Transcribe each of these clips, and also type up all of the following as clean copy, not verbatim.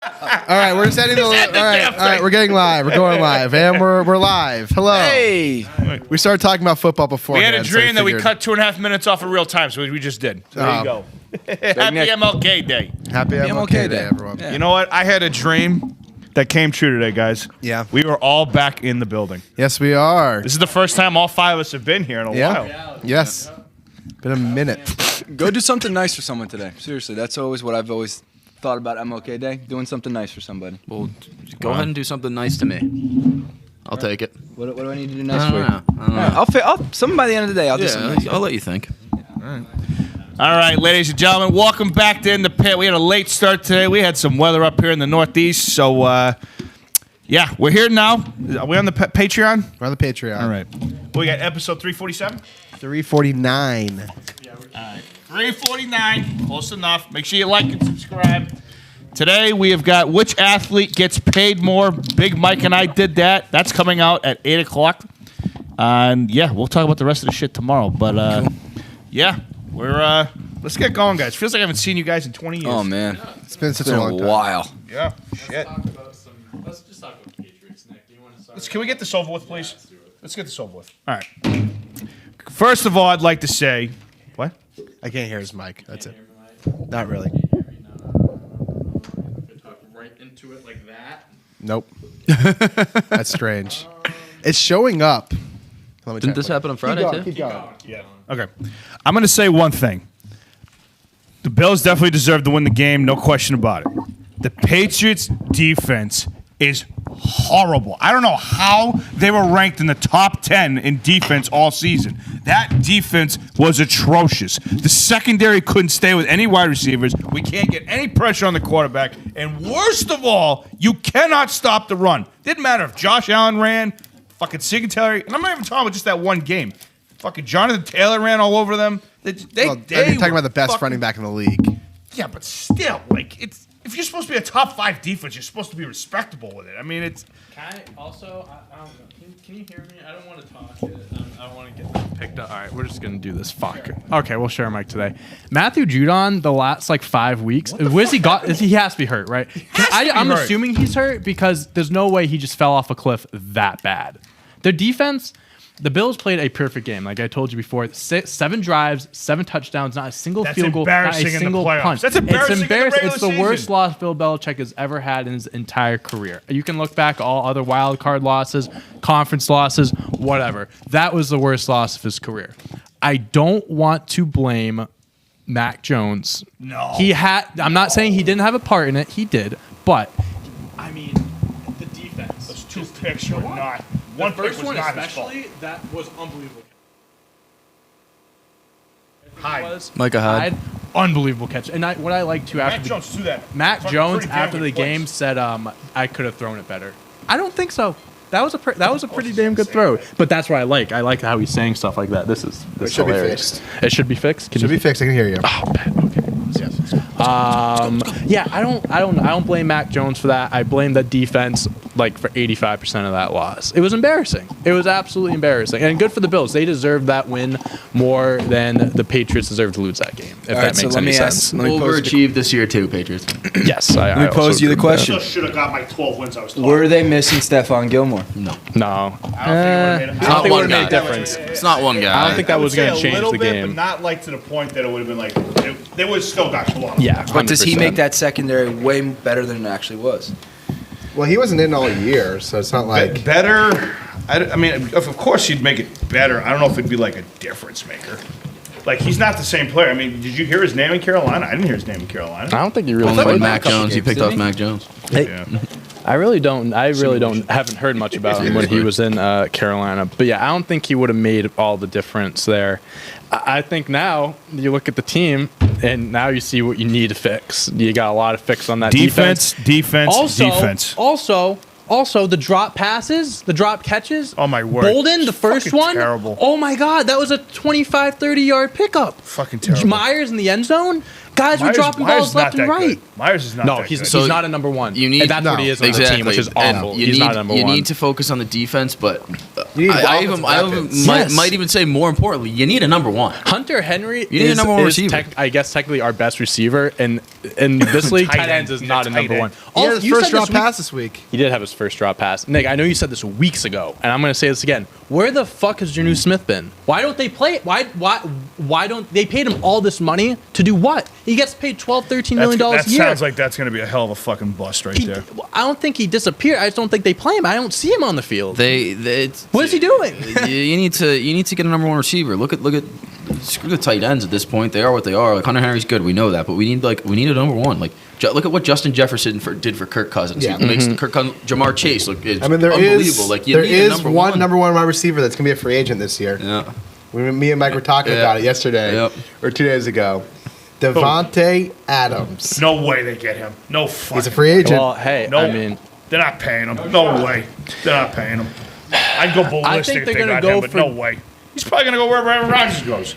All right, we're setting the. All right, we're getting live. We're going live, and we're live. Hello. Hey. We started talking about football before. We had a dream that we cut 2.5 minutes off of real time, so we just did. So there you go. Happy MLK Day. Happy MLK Day, everyone. Yeah. You know what? I had a dream that came true today, guys. Yeah. We were all back in the building. Yes, we are. This is the first time all 5 of us have been here in a while. Yes. Been a minute. Go do something nice for someone today. Seriously, that's always what I've always thought about MLK Day, doing something nice for somebody. Well, go ahead and do something nice to me. I'll take it. What do I need to do nice I for don't you? know. I don't know. I'll something by the end of the day. I'll do something nice. I'll let you think. All right, ladies and gentlemen, welcome back to In the Pit. We had a late start today. We had some weather up here in the Northeast, so yeah, we're here now. Are we on the Patreon? We're on the Patreon. All right. We got episode 347. 349. 349, close enough. Make sure you like and subscribe. Today we have got Which Athlete Gets Paid More. Big Mike and I did that. That's coming out at 8 o'clock. And yeah, we'll talk about the rest of the shit tomorrow. But yeah, we're let's get going, guys. Feels like I haven't seen you guys in 20 years. Oh man, It's been such it's been a long a time. while. Yeah, shit. Let's just talk about the Patriots, Nick. Do you want to start? Can we get this over with, please? Let's get this over with. All right. First of all, I'd like to say, what? I can't hear his mic. That's it. Not really. Talk right into it like that. Nope. That's strange. It's showing up. Let me Didn't check. this happen on Friday, too? Yeah. Okay. I'm going to say one thing. The Bills definitely deserve to win the game, no question about it. The Patriots' defense is horrible. I don't know how they were ranked in the top 10 in defense all season. That defense was atrocious. The secondary couldn't stay with any wide receivers. We can't get any pressure on the quarterback. And worst of all, you cannot stop the run. Didn't matter if Josh Allen ran, fucking Singletary, and I'm not even talking about just that one game. Fucking Jonathan Taylor ran all over them. They Well, you're talking were about the best fucking- running back in the league. Yeah, but still, like, it's if you're supposed to be a top 5 defense, you're supposed to be respectable with it. I mean, it's Can I also, I don't know, can you hear me? I don't want to talk. I don't want to get picked up. All right, we're just going to do this. Fuck. Okay, we'll share a mic today. Matthew Judon, the last, 5 weeks, where's he got? He has to be hurt, right? I'm hurt. assuming he's hurt because there's no way he just fell off a cliff that bad. Their defense, the Bills played a perfect game. Like I told you before, 7 drives, 7 touchdowns, not a single That's field goal, not a embarrassing in the single playoffs. punt. That's embarrassing in It's the embarrassing. regular It's the worst season. loss Bill Belichick has ever had in his entire career. You can look back all other wild card losses, conference losses, whatever. That was the worst loss of his career. I don't want to blame Mac Jones. No. I'm not saying he didn't have a part in it. He did, but I mean, the defense. those 2 picks were not. One pick was not his fault. that was unbelievable. Hyde. Micah Hyde. Unbelievable catch. And what I like too after Mac the Jones threw that. Mac fucking Jones pretty damn after good the game place. said, "I could have thrown it better." I don't think so. That was a pretty damn good throw. But that's what I like. I like how he's saying stuff like that. This is should be hilarious. fixed. It should be fixed. Can Should you be fixed. I can hear you. Oh, bet. Okay. Yeah, I don't blame Mac Jones for that. I blame the defense for 85% of that loss. It was embarrassing. It was absolutely embarrassing. And good for the Bills. They deserved that win more than the Patriots deserved to lose that game. If that makes any sense. Let me pose Overachieved this year, too, Patriots. Yes, I Let me pose you the question. Just should have got my 12 wins I was talking Were they missing Stephon Gilmore? No. I don't think it I would don't have think it one would have made guy. a difference. It's not one guy. I don't think that was going to change the But game. not to the point that it would have been like they would have still got blown. Yeah, But does he 100%. make that secondary way better than it actually was? Well, he wasn't in all year, so it's not like. Better. I mean, of course he'd make it better. I don't know if it'd be like a difference maker. Like he's not the same player. I mean, did you hear his name in Carolina? I didn't hear his name in Carolina. I don't think you really Only played with Mac. Mac Jones. He games, picked didn't off he? Mac Jones. Yeah. I really don't. Haven't heard much about him when he was in Carolina. But yeah, I don't think he would have made all the difference there. I think now you look at the team, and now you see what you need to fix. You got a lot of fix on that defense. Defense. Also, the drop passes, the drop catches. Oh, my word. Bolden, the It's first fucking one. terrible. Oh my God, that was a 25, 30-yard pickup. Fucking terrible. Myers in the end zone. Guys were dropping Myers balls is not left and that right. good. Myers is not No, that he's good. not a number one. you need- and that's what he is on the team, which is And awful. You He's need, not a number you one. need to focus on the defense, but You need I offensive even weapons. might even say more importantly, you need a number one. Hunter Henry You need a is, number one is receiver. I guess technically our best receiver, and in this league, tight ends is He's not a a tight number end. one. He had Also, his you first said drop this week- pass this week. He did have his first drop pass. Nick, I know you said this weeks ago, and I'm going to say this again. Where the fuck has Janu Smith been? Why don't they play? Why don't they paid him all this money to do what? He gets paid $12-13 million That a year. sounds like that's going to be a hell of a fucking bust right there. I don't think he disappeared. I just don't think they play him. I don't see him on the field. What is he doing? You need to get a number one receiver. Look at screw the tight ends at this point. They are what they are. Like Hunter Henry's good, we know that, but we need a number one. Like look at what Justin Jefferson did for Kirk Cousins. Yeah. He makes Kirk Cousins, Jamar Chase look. It's I mean, there unbelievable. is Like you there need a is number one number one wide receiver that's gonna be a free agent this year. Yeah. Me and Mike were talking Yeah. about it yesterday Yep. or 2 days ago. Devontae Adams. No way they get him. No fucking. He's a free agent. Well, hey, No, I mean, they're not paying him. No way. They're not paying him. I'd go ballistic they're if they gonna got go him, but for- no way. He's probably going to go wherever Aaron Rodgers goes.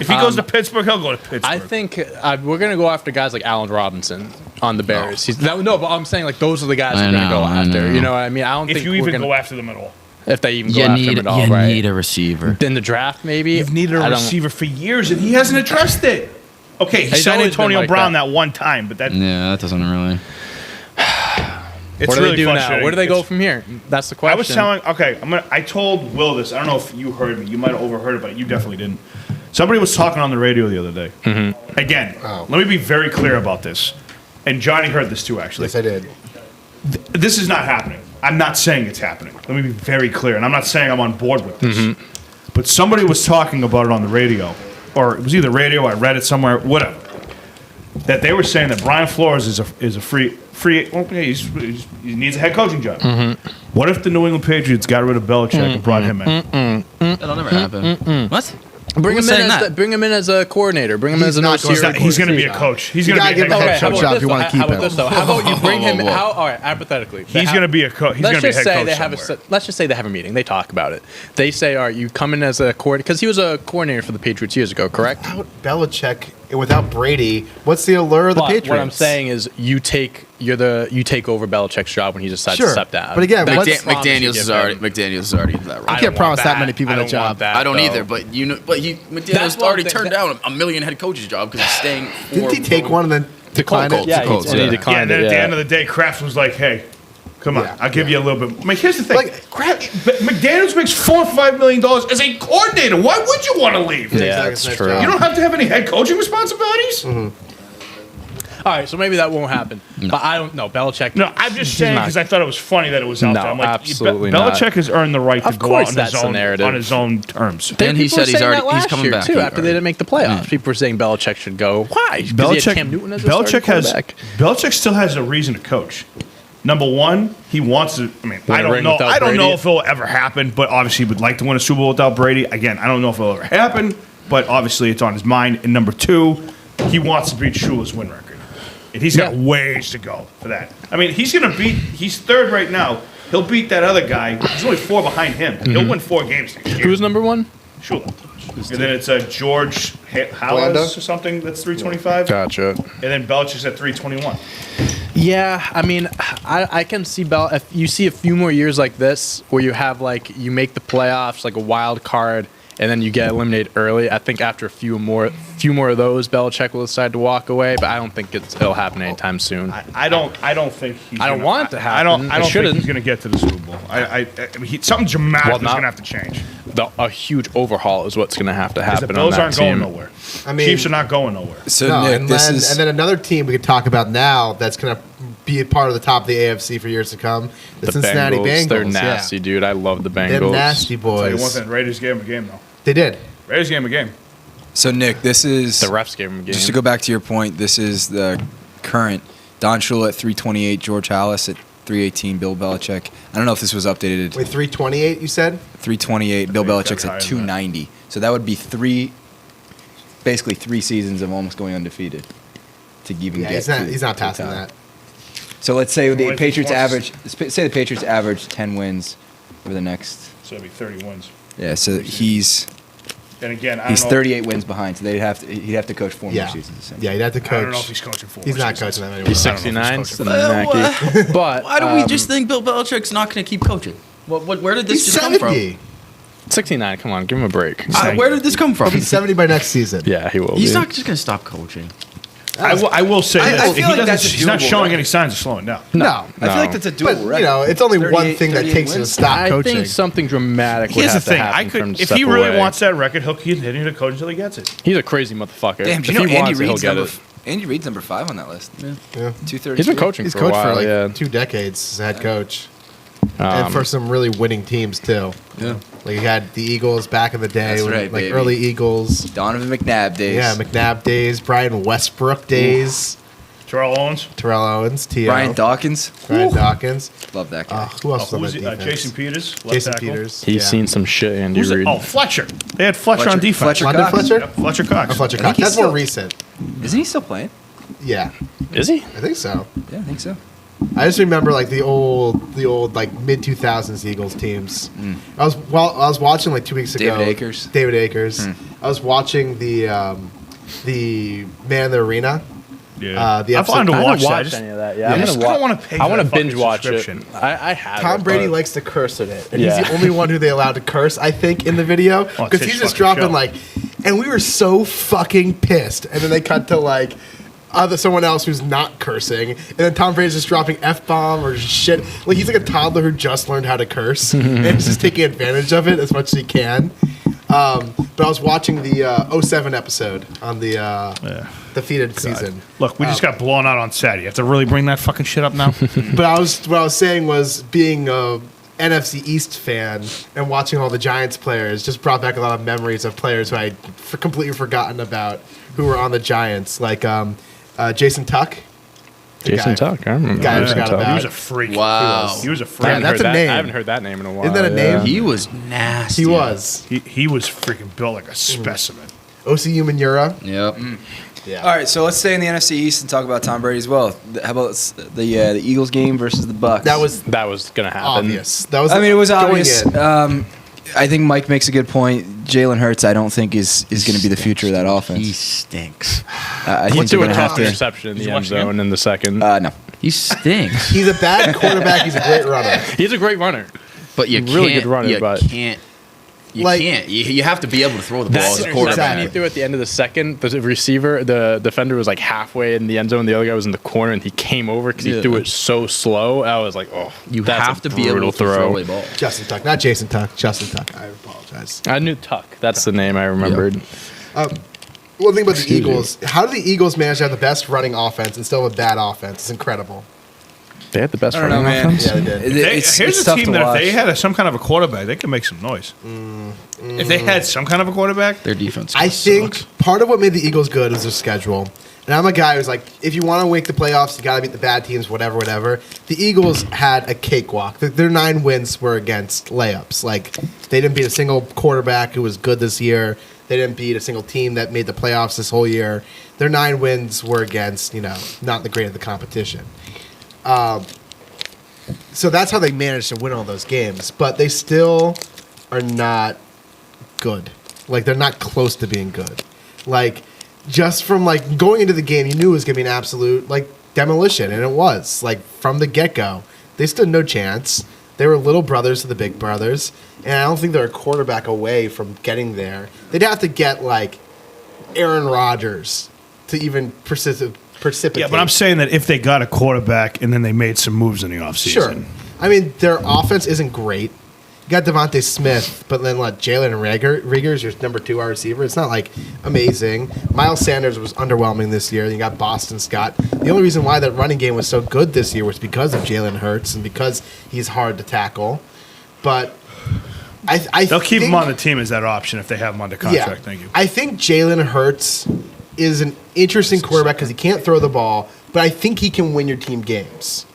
If he goes to Pittsburgh, he'll go to Pittsburgh. I think we're going to go after guys like Allen Robinson on the Bears. No, but I'm saying like those are the guys I we're going to go know, I after. know. You know what I mean? I don't if think you we're even gonna, go after them at all. if they even go after him at all, right? need a receiver. In the draft, maybe. You've needed I a don't- receiver for years, and he hasn't addressed it. Okay, he He's signed always been Antonio like Brown that. that one time, but that Yeah, that doesn't really. it's What do really they do now? frustrating. Where do they go It's- from here? That's the question. I was telling. Okay, I told Will this. I don't know if you heard me. You might have overheard it, but you definitely didn't. Somebody was talking on the radio the other day. Mm-hmm. Again, let me be very clear about this. And Johnny heard this too, actually. Yes, I did. This is not happening. I'm not saying it's happening. Let me be very clear. And I'm not saying I'm on board with this. But somebody was talking about it on the radio. Or it was either radio, I read it somewhere, whatever. That they were saying that Brian Flores is a free well, he needs a head coaching job. What if the New England Patriots got rid of Belichick and brought him in? That'll never happen. What? Bring Who's him, saying in that? as bring him in as a coordinator. Bring him He's as an not going receiver. to- He's going to be a coach. He's You going to gotta be a give him head a coach. head coach job if you want to keep How about him. this though? How about you bring him? Whoa, whoa, whoa. All right, hypothetically, He's going to be a coach. He's going to be a head coach they have somewhere. let's just say they have a meeting. They talk about it. They say, "All right, you come in as a coordinator," because he was a coordinator for the Patriots years ago, correct? Without Belichick and without Brady, what's the allure of the But Patriots? what I'm saying is, you take over Belichick's job when he decides to Sure. step down. But again, That's what's- the promise you McDaniels give is him. already in that role. I don't can't promise want that many people I a don't job. want that, I don't though. either, but McDaniels That's one already thing turned that- down a million head coach's job because he's staying. Didn't he take one and then decline Colts. it? Yeah, Colts, and he yeah. declined Yeah, and then it, at the yeah. end of the day, Kraft was like, "Hey, come on, Yeah, I'll give yeah. you a little bit." I mean, here's the thing: Like- Kraft, McDaniels makes $4 or $5 million as a coordinator. Why would you want to leave? Yeah, Exactly, that's nice true. job. You don't have to have any head coaching responsibilities. All right, so maybe that won't happen. But I don't know. Belichick. No, I'm just he's saying not- because I thought it was funny that it was out No, there. I'm like, absolutely not. Belichick has earned the right to Of go course out that's the narrative. on his own terms. And he People were said he's saying that already he's last coming year, back too. He After they already- didn't make the playoffs, people were saying Belichick should go. Why? Because he had Cam Newton as a starting quarterback. Belichick still has a reason to coach. Number one, he wants to. I mean, Win I a don't ring know. without I don't know Brady. if it'll ever happen, but obviously, he would like to win a Super Bowl without Brady. Again, I don't know if it'll ever happen, but obviously, it's on his mind. And number two, he wants to beat Shula's win record, and he's got Yeah. ways to go for that. I mean, he's going to beat. He's third right now. He'll beat that other guy. He's only 4 behind him. He'll win 4 games next year. Who's number one? Shula? And then it's George Hallis or something. That's 325. Gotcha. And then Belichick's at 321. Yeah, I mean, I can see if you see a few more years like this where you have like you make the playoffs like a wild card and then you get eliminated early. I think after a few more of those, Belichick will decide to walk away. But I don't think it'll happen anytime soon. I don't think he's. I don't gonna- want it to happen. I don't It think shouldn't. he's going to get to the Super Bowl. I mean, something dramatic Well, is not- going to have to change. A huge overhaul is what's going to have to 'Cause happen the on Bills that aren't team. going nowhere. I mean- Chiefs are not going nowhere. So No, Nick, and this then another team we could talk about now that's going to be a part of the top of the AFC for years to come. The Cincinnati Bengals. They're nasty, dude. I love the Yeah. Bengals. They're nasty Tell you one boys. thing, Raiders gave him a game though. They did. Raiders gave him a game. So Nick, this is The refs gave him a game. just to go back to your point. This is the current Don Shula at 328, George Hallis at 318, Bill Belichick. I don't know if this was updated. Wait, 328 you said? I328, Bill think it's Belichick's gotta at be higher than that. 290. So that would be basically three seasons of almost going undefeated to even Yeah, get. he's not to the passing top. that. So let's say the Well, Patriots once- say the Patriots average 10 wins over the next. So it'd be 30 wins. Yeah, so he's And again, I don't he's know. 38 wins behind. So he'd have to coach 4 Yeah. Oh, more seasons. essentially. Yeah, he'd have to I don't know if coach. he's coaching 4 He's more not seasons. coaching that He's anymore. I don't know if 69. he's So coaching Nike. But Why do we just think Bill Belichick's not going to keep coaching? Where did this He's just come from? 70. 69. Come on, give him a break. Where did this come from? He'll be 70 by next season. Yeah, he will. He's be. not just going to stop coaching. I will say I this. feel He like doesn't- that's a he's not doable showing record. any signs of slowing down. No. I feel like that's a But, doable record. you know, it's only one 38 thing that 38 takes you to wins. stop I coaching. think something dramatic would Here's the have to thing. happen for him to If step he really away. wants that record, he'll continue to coach until he gets it. He's a crazy motherfucker. Damn, if do you know he Andy wants it, he'll Reid's get number? it. Andy Reid's number 5 on that list. Yeah. 230. He's been coaching He's for a coached while. for like yeah. 2 decades as head coach. And for some really winning teams, too. Yeah. Like, you had the Eagles back in the day. That's when, right, like, baby. early Eagles. Donovan McNabb days. Yeah, McNabb days. Brian Westbrook days. Terrell Owens. Terrell Owens. T.O. Brian Dawkins. Brian Dawkins. Love that guy. Who else was on Who's that he? defense? Jason Peters. Left Jason tackle. Peters. He's yeah. seen some shit, Andy Who's it? Reid. Oh, Fletcher. They had Fletcher on defense. Fletcher London Cox. Fletcher? Yep, Fletcher Cox. Oh, Fletcher I think Cox. he's That's more still- recent. Isn't he still playing? Yeah, Is he? I think so. Yeah, I think so. I just remember like the old like mid 2000s Eagles teams. I was watching like 2 weeks ago. David Akers. David Akers. I was watching the Man in the Arena. Yeah. The I episode- wanted to I watch haven't that. watched any of that. Yeah. Yeah, I just don't wanna pay I for want to that fucking binge watch it. subscription. I have. Tom it, Brady but- likes to curse in it, and Yeah. he's the only one who they allowed to curse, I think, in the video Oh, it's because his he's just fucking dropping show. like, and we were so fucking pissed, and then they cut to like someone else who's not cursing, and then Tom Brady's just dropping f-bomb or shit. Like he's like a toddler who just learned how to curse, and he's just taking advantage of it as much as he can. But I was watching the 07 episode on the defeated season. Look, we just got blown out on Saturday. You have to really bring that fucking shit up now? But what I was saying was being a NFC East fan and watching all the Giants players just brought back a lot of memories of players who I'd completely forgotten about who were on the Giants, like Jason Tuck. Jason Tuck. I remember. Guy I Jason forgot Tuck. about. He was a freak. Wow. He was a I freak. haven't that's heard a that- name. I haven't heard that name in a while. Isn't that a yeah. name? He was nasty. He was. He was freaking built like a specimen. Osi Umenyiora. Yep. Yeah. All right, so let's stay in the NFC East and talk about Tom Brady as well. How about the Eagles game versus the Bucks? That was That was gonna happen. obvious. That was. I mean, it was going obvious. in. I think Mike makes a good point. Jalen Hurts, I don't think is going to be the future of that He offense. stinks. I He think threw they're a going to have tough to. interception in Did the you end watch the game? zone in the second. No. He stinks. He's a bad quarterback. He's a great runner. He's a great runner. But you Really can't. good runner, you but- can't. You Like- can't. You have to be able to throw the ball as a That quarterback. interception he threw at the end of the second, the receiver, the defender was like halfway in the end zone. The other guy was in the corner, and he came over because he Yeah. threw it so slow. I was like, oh, You that's have a to be able brutal to throw a ball. Justin Tuck, not Jason Tuck. Justin Tuck. I apologize. I knew Tuck. That's the name I remembered. One thing about the Excuse me. Eagles, how do the Eagles manage to have the best running offense and still have a bad offense? It's incredible. They had the best I don't know, running man. offense. Yeah, they did. Here's It's a tough team to that watch. if they had some kind of a quarterback, they could make some noise. If they had some kind of a quarterback, Their defense. I think sucks. part of what made the Eagles good is their schedule. And I'm a guy who's like, if you want to make the playoffs, you got to beat the bad teams, whatever. The Eagles had a cakewalk. Their 9 wins were against layups. Like, they didn't beat a single quarterback who was good this year. They didn't beat a single team that made the playoffs this whole year. Their 9 wins were against, not the great of the competition. So that's how they managed to win all those games. But they still are not good. Like, they're not close to being good. Like, just from, like, going into the game, you knew it was going to be an absolute, like, demolition. And it was. Like, from the get-go. They stood no chance. They were little brothers to the big brothers. And I don't think they're a quarterback away from getting there. They'd have to get, like, Aaron Rodgers to even precipitate. yeah, but I'm saying that if they got a quarterback and then they made some moves in the offseason. Sure. I mean, their offense isn't great. You got Devontae Smith, but then Jalen Reagor's your number 2 wide receiver. It's not like amazing. Miles Sanders was underwhelming this year. You got Boston Scott. The only reason why that running game was so good this year was because of Jalen Hurts and because he's hard to tackle. But I They'll keep think, him on the team as that option if they have him under contract. Yeah, Thank you. I think Jalen Hurts is an interesting quarterback because he can't throw the ball, but I think he can win your team games.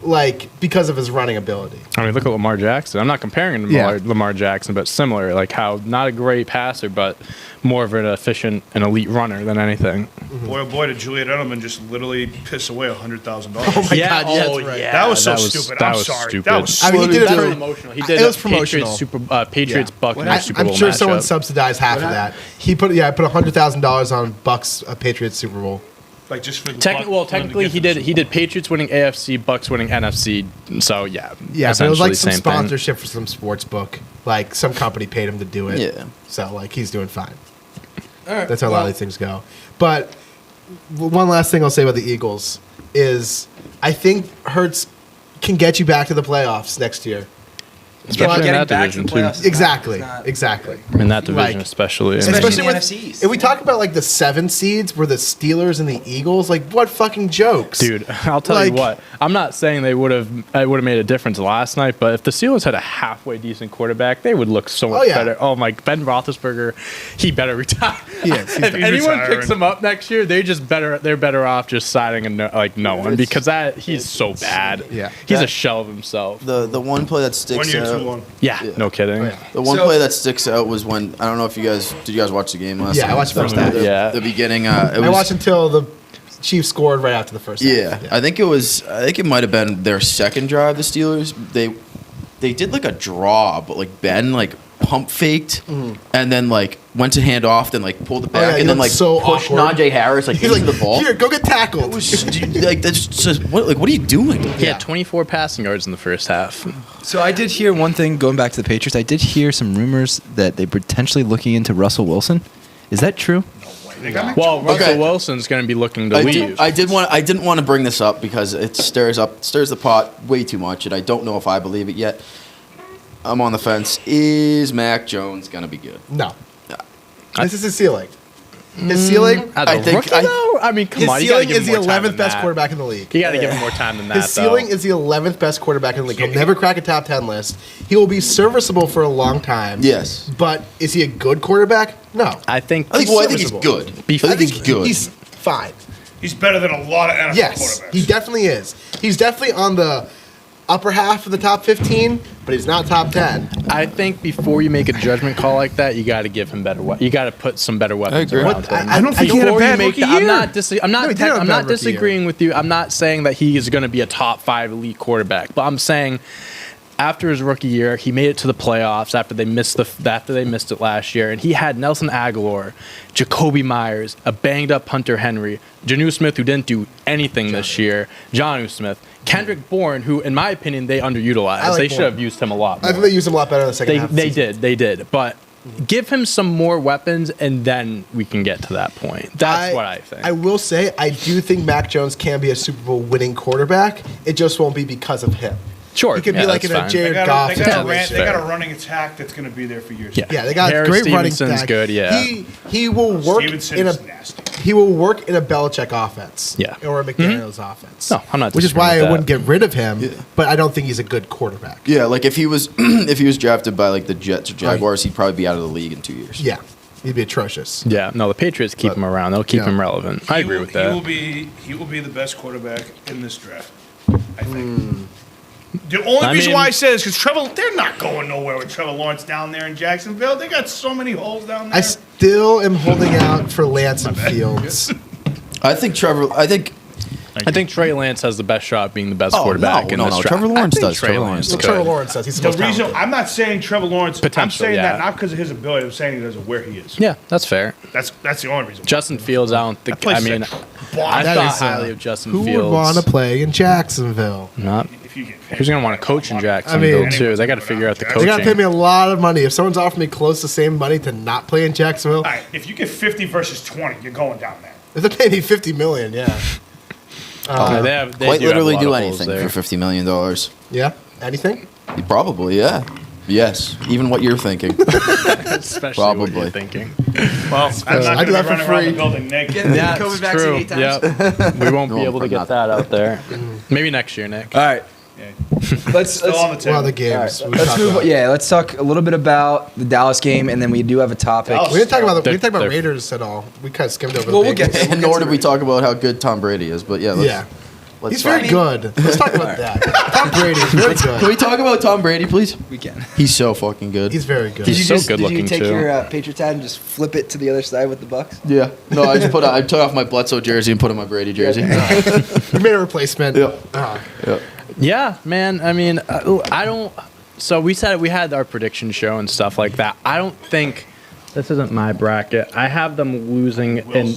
Like, because of his running ability. I mean, look at Lamar Jackson. I'm not comparing him to Yeah. Lamar Jackson, but similar. Like how not a great passer, but more of an efficient and elite runner than anything. Boy, oh boy, did Juliet Edelman just literally piss away $100,000. Oh my God, yeah, that's right. That was so stupid. I'm sorry. Stupid. That was I mean, he did it That was for- emotional. He it did was a promotional. Patriots Buccaneers Super I'm Bowl sure someone matchup. subsidized half of that. He put $100,000 on Bucks Patriots Super Bowl. Like just for the Technically, he did Patriots winning AFC, Bucks winning NFC. So yeah, Yeah, but it was like some same thing. sponsorship for some sports book. Like some company paid him to do it. Yeah. So like he's doing fine. That's how a lot of these things go. But one last thing I'll say about the Eagles is I think Hurts can get you back to the playoffs next year. Especially in Getting that back to division the too. playoffs is not- Exactly. is not- Exactly. In that division, Like- especially. Especially in the with, NFC East. if we talk about like the 7 seeds were the Steelers and the Eagles, like what fucking jokes, Dude, I'll tell you Like- what. I'm not saying it would have made a difference last night, but if the Steelers had a halfway decent quarterback, they would look so much Oh, yeah. better. Oh my, Ben Roethlisberger, he better retire. He is. He's if done. anyone retiring. picks him up next year, they're better off just signing no one because he's so bad. Yeah. he's a shell of himself. The one play that sticks 1 year out. too long. Yeah, no kidding. Oh, yeah. The one So- play that sticks out was when I don't know if you guys did. You guys watch the game last? Yeah, I night? watched the first half. Yeah. The beginning. It was, I watched until the Chiefs scored right after the first half. Yeah, I think it might have been their second drive. The Steelers they did like a draw, but like Ben like pump faked and then like went to hand off, then like pulled it Mm-hmm. Oh, yeah, back he and then looked like so pushed awkward. Najee Harris like He's into like, the ball. here, go get tackled. It was like that's just what are you doing? He Yeah. had 24 passing yards in the first half. So I did hear one thing going back to the Patriots. I did hear some rumors that they potentially looking into Russell Wilson. Is that true? Well, Russell Okay. Wilson's going to be looking to I leave. didn't want to bring this up because it stirs the pot way too much, and I don't know if I believe it yet. I'm on the fence. Is Mac Jones gonna be good? No. This is his ceiling. His ceiling, As a I think- rookie, though? I mean, come his on. You gotta ceiling give is him the more time 11th than best that. quarterback in the league. You got to give him more time than that. His ceiling though. is the 11th best quarterback in the league. He'll never crack a top 10 list. He will be serviceable for a long time. Yes. But is he a good quarterback? No. I think. I think he's serviceable. good. I Before- think he's good. He's fine. He's better than a lot of NFL Yes, quarterbacks. he definitely is. He's definitely on the upper half of the top 15, but he's not top 10. I think before you make a judgment call like that, you got to give him better. You got to put some better weapons agree. around What- him. I don't think he had a Before you bad make rookie the- I'm year. not. I'm No, not. he did have a I'm bad not rookie year. disagreeing with you. I'm not saying that he is going to be a top 5 elite quarterback, but I'm saying after his rookie year, he made it to the playoffs after they missed it last year, and he had Nelson Aguilar, Jacoby Myers, a banged up Hunter Henry, Janu Smith, who didn't do anything this year, Jonnu Smith, Kendrick Bourne, who in my opinion they underutilized. I like They should Bourne. have used him a lot I more. think they used him a lot better in the second half. of the season. They did, but give him some more weapons, and then we can get to that point. That's what I think. I will say, I do think Mac Jones can be a Super Bowl winning quarterback. It just won't be because of him. Sure, He could yeah, be like that's in a fine. Jared They Goff got, a situation. they got a running attack that's going to be there for years. Yeah. Yeah, they got Harris great running Stevenson's back. good, yeah. He will work Stevenson in is a nasty. he will work in a Belichick offense. Yeah. Or a McDaniel's offense. No, I'm not Which is disagreeing why with I that. wouldn't get rid of him, but I don't think he's a good quarterback. Yeah, like if he was if he was drafted by like the Jets or Jaguars, he'd probably be out of the league in 2 years. Yeah. He'd be atrocious. Yeah, no, the Patriots keep him around. They'll keep Yeah. him relevant. I agree with He will that. be the best quarterback in this draft. I think. The only I reason mean- why I say this is because they're not going nowhere with Trevor Lawrence down there in Jacksonville. They got so many holes down there. I still am holding out for Lance and Fields. I think I think Trey Lance has the best shot at being the best Oh, quarterback in no, this no, draft. Trevor Lawrence I think does. Trey Trevor Lance Lawrence could. Trevor Lawrence says he's the the most reason talented. I'm not saying Trevor Lawrence. I'm Potential, saying that yeah. not because of his ability. I'm saying because of where he is. Yeah, that's fair. That's the only reason. Justin Fields, I don't think. place I mean, sick. I That thought is, highly of Justin Who Fields. would want to play in Jacksonville? Not. If you get paid, Who's going to want to coach in I Jacksonville mean- too? They got to figure out the They coaching. got to pay me a lot of money. If someone's offering me close to the same money to not play in Jacksonville, All right, if you get 50 versus 20, you're going down there. if they pay me $50 million, yeah. Yeah, they quite do have a literally lot do of holes anything there. for $50 million. Yeah? Anything? Probably, yeah. Yes, even what you're thinking. Especially what Probably. you're thinking. Well, I'm not I going do to that be for running around free. the building naked. Yeah, COVID it's vaccine true. 8 times. Yep. We won't be No, able to get not. that out there. Maybe next year, Nick. All right. Let's Still on the table. Well, the games. all we right. Let's talked move. about. Yeah, let's talk a little bit about the Dallas game, and then we do have a topic. Dallas- We didn't talk about we didn't talk about They're- Raiders at all. We kind of skimmed over Well, the we'll get Bengals. there. And nor did we talk about how good Tom Brady is, but yeah, Yeah. let's He's talk. very good. Let's talk about that. Tom Brady is very Can good. we talk about Tom Brady, please? We can. He's so fucking good. He's very good. He's so good did looking, you take too. your Patriots hat and just flip it to the other side with the Bucks? Yeah. No, I just I took off my Bledsoe jersey and put on my Brady jersey. We made a replacement. Yeah. Ah. Yeah, man. I mean, I don't. So we said we had our prediction show and stuff like that. I don't think this isn't my bracket. I have them losing in.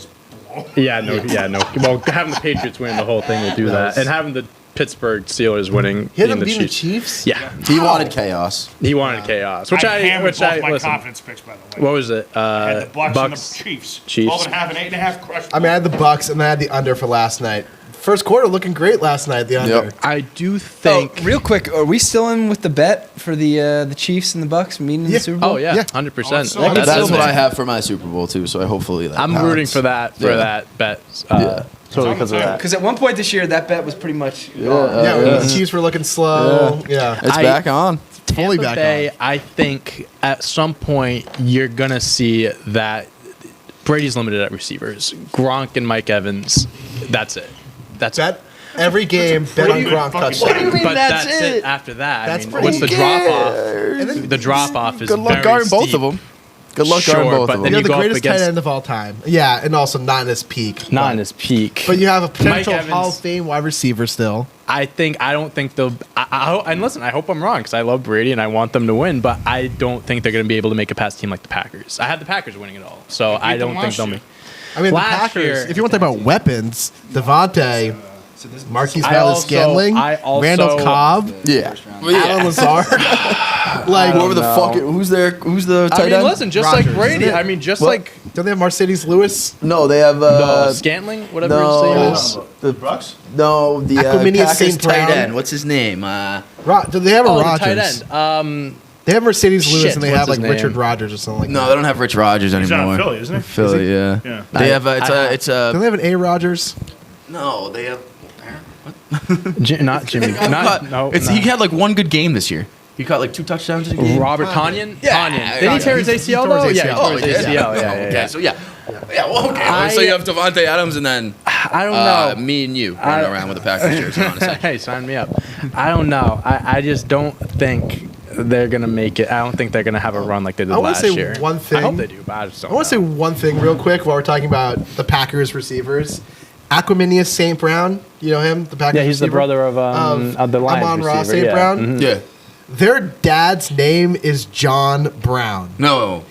No. no. Well, having the Patriots win the whole thing will do that, and having the Pittsburgh Steelers winning, He had being them the beating the Chiefs. Chiefs? Yeah, He wanted chaos. he wanted chaos, which I hammered both my listen. confidence picks, by the way. What was it? I had the Bucks, and Bucks. the Chiefs. Chiefs. 12.5 and 8.5 crushed. I mean, I had the Bucks and I had the under for last night. First quarter looking great last night, the under. Yep. I do think. Oh, real quick, are we still in with the bet for the Chiefs and the Bucks meeting in Yeah. the Super Bowl? Oh yeah, Yeah. 100%. so That's That's in what there. I have for my Super Bowl too. So hopefully that. I'm counts. rooting for that bet. Totally because of that. Because at one point this year, that bet was pretty much gone. Yeah, the Chiefs were looking slow. Yeah. It's I- back on. Fully Tampa back Bay, on. I think at some point you're gonna see that Brady's limited at receivers. Gronk and Mike Evans. That's it. That's Bet every game, bet on Gronk touchdown. But that's it. After that, That's I mean, pretty what's the good. drop off? And then The drop off is Good luck very guarding both steep. of them. Good luck Sure, guarding both but of then them. you're you the go up greatest tight against- end of all time. Yeah, and also not in his peak. Not but- in his peak. But you have a potential Evans- Hall of Fame wide receiver still. I don't think they'll. And listen, I hope I'm wrong because I love Brady and I want them to win, but I don't think they're going to be able to make a past team like the Packers. I had the Packers winning it all, so I them don't think last they'll year. make. I mean, Last the Packers, year- if you want to talk about weapons, Devontae, Marquise I Valdes also- Scantling, I also- Randall Cobb, Yeah. Alan Lazard. like, Whoever the fuck. Who's there? Who's the I tight mean, end? listen, just Rodgers, like Brady. isn't it? I mean, just What? like don't they have Mercedes Lewis? No, they have Scantling, whatever no, his name is. the Bucks? no the Aquemini Packers St. tight Brown. end. What's his name? Do they have a Oh, the Rodgers? tight end. They have Mercedes Lewis Shit, and they what's have like his name? Richard Rodgers or something like No, that. they don't have Rich Rodgers He's anymore. out of Philly, isn't he? Philly, yeah. Yeah. They have it's Don't a they have an A. Rodgers? no. They have Not Jimmy. Not no. It's no. he had like one good game this year. He caught like 2 touchdowns in a game. Robert Tanyan. Yeah. Tanyan. Did he tear his ACL tore his though? ACL. Yeah, he tore his he did? ACL. Yeah, Okay, yeah. so yeah. Well, okay. I- so you have Devontae Adams and then I don't know. me and you running around with the Packers jersey on. Essentially. Hey, sign me up. I don't know. I just don't think they're gonna make it. I don't think they're gonna have a run like they did I wanna last say year. one thing. I hope they do, but I just don't. I want to say one thing real quick while we're talking about the Packers receivers. Aqueminius St. Brown, you know him, the Packers Yeah, he's the receiver? brother of the Lions Amon-Ra receiver. St. Yeah. Brown. Mhm. Yeah. Their dad's name is John Brown. No.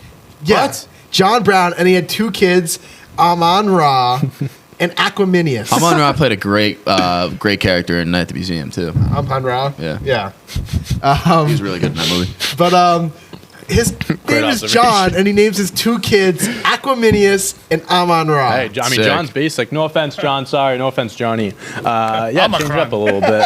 Yeah, What? John Brown, and he had 2 kids, Amon-Ra and Aqueminius. Amon-Ra played a great character in Night at the Museum too. Amon-Ra. Yeah. Yeah. He was really good in that movie. But his name is observation. John, and he names his 2 kids Aqueminius and Amon-Ra. Hey, I mean, Sick. John's basic. No offense, John. Sorry, no offense, Johnny. Yeah, change it Omicron. up a little bit.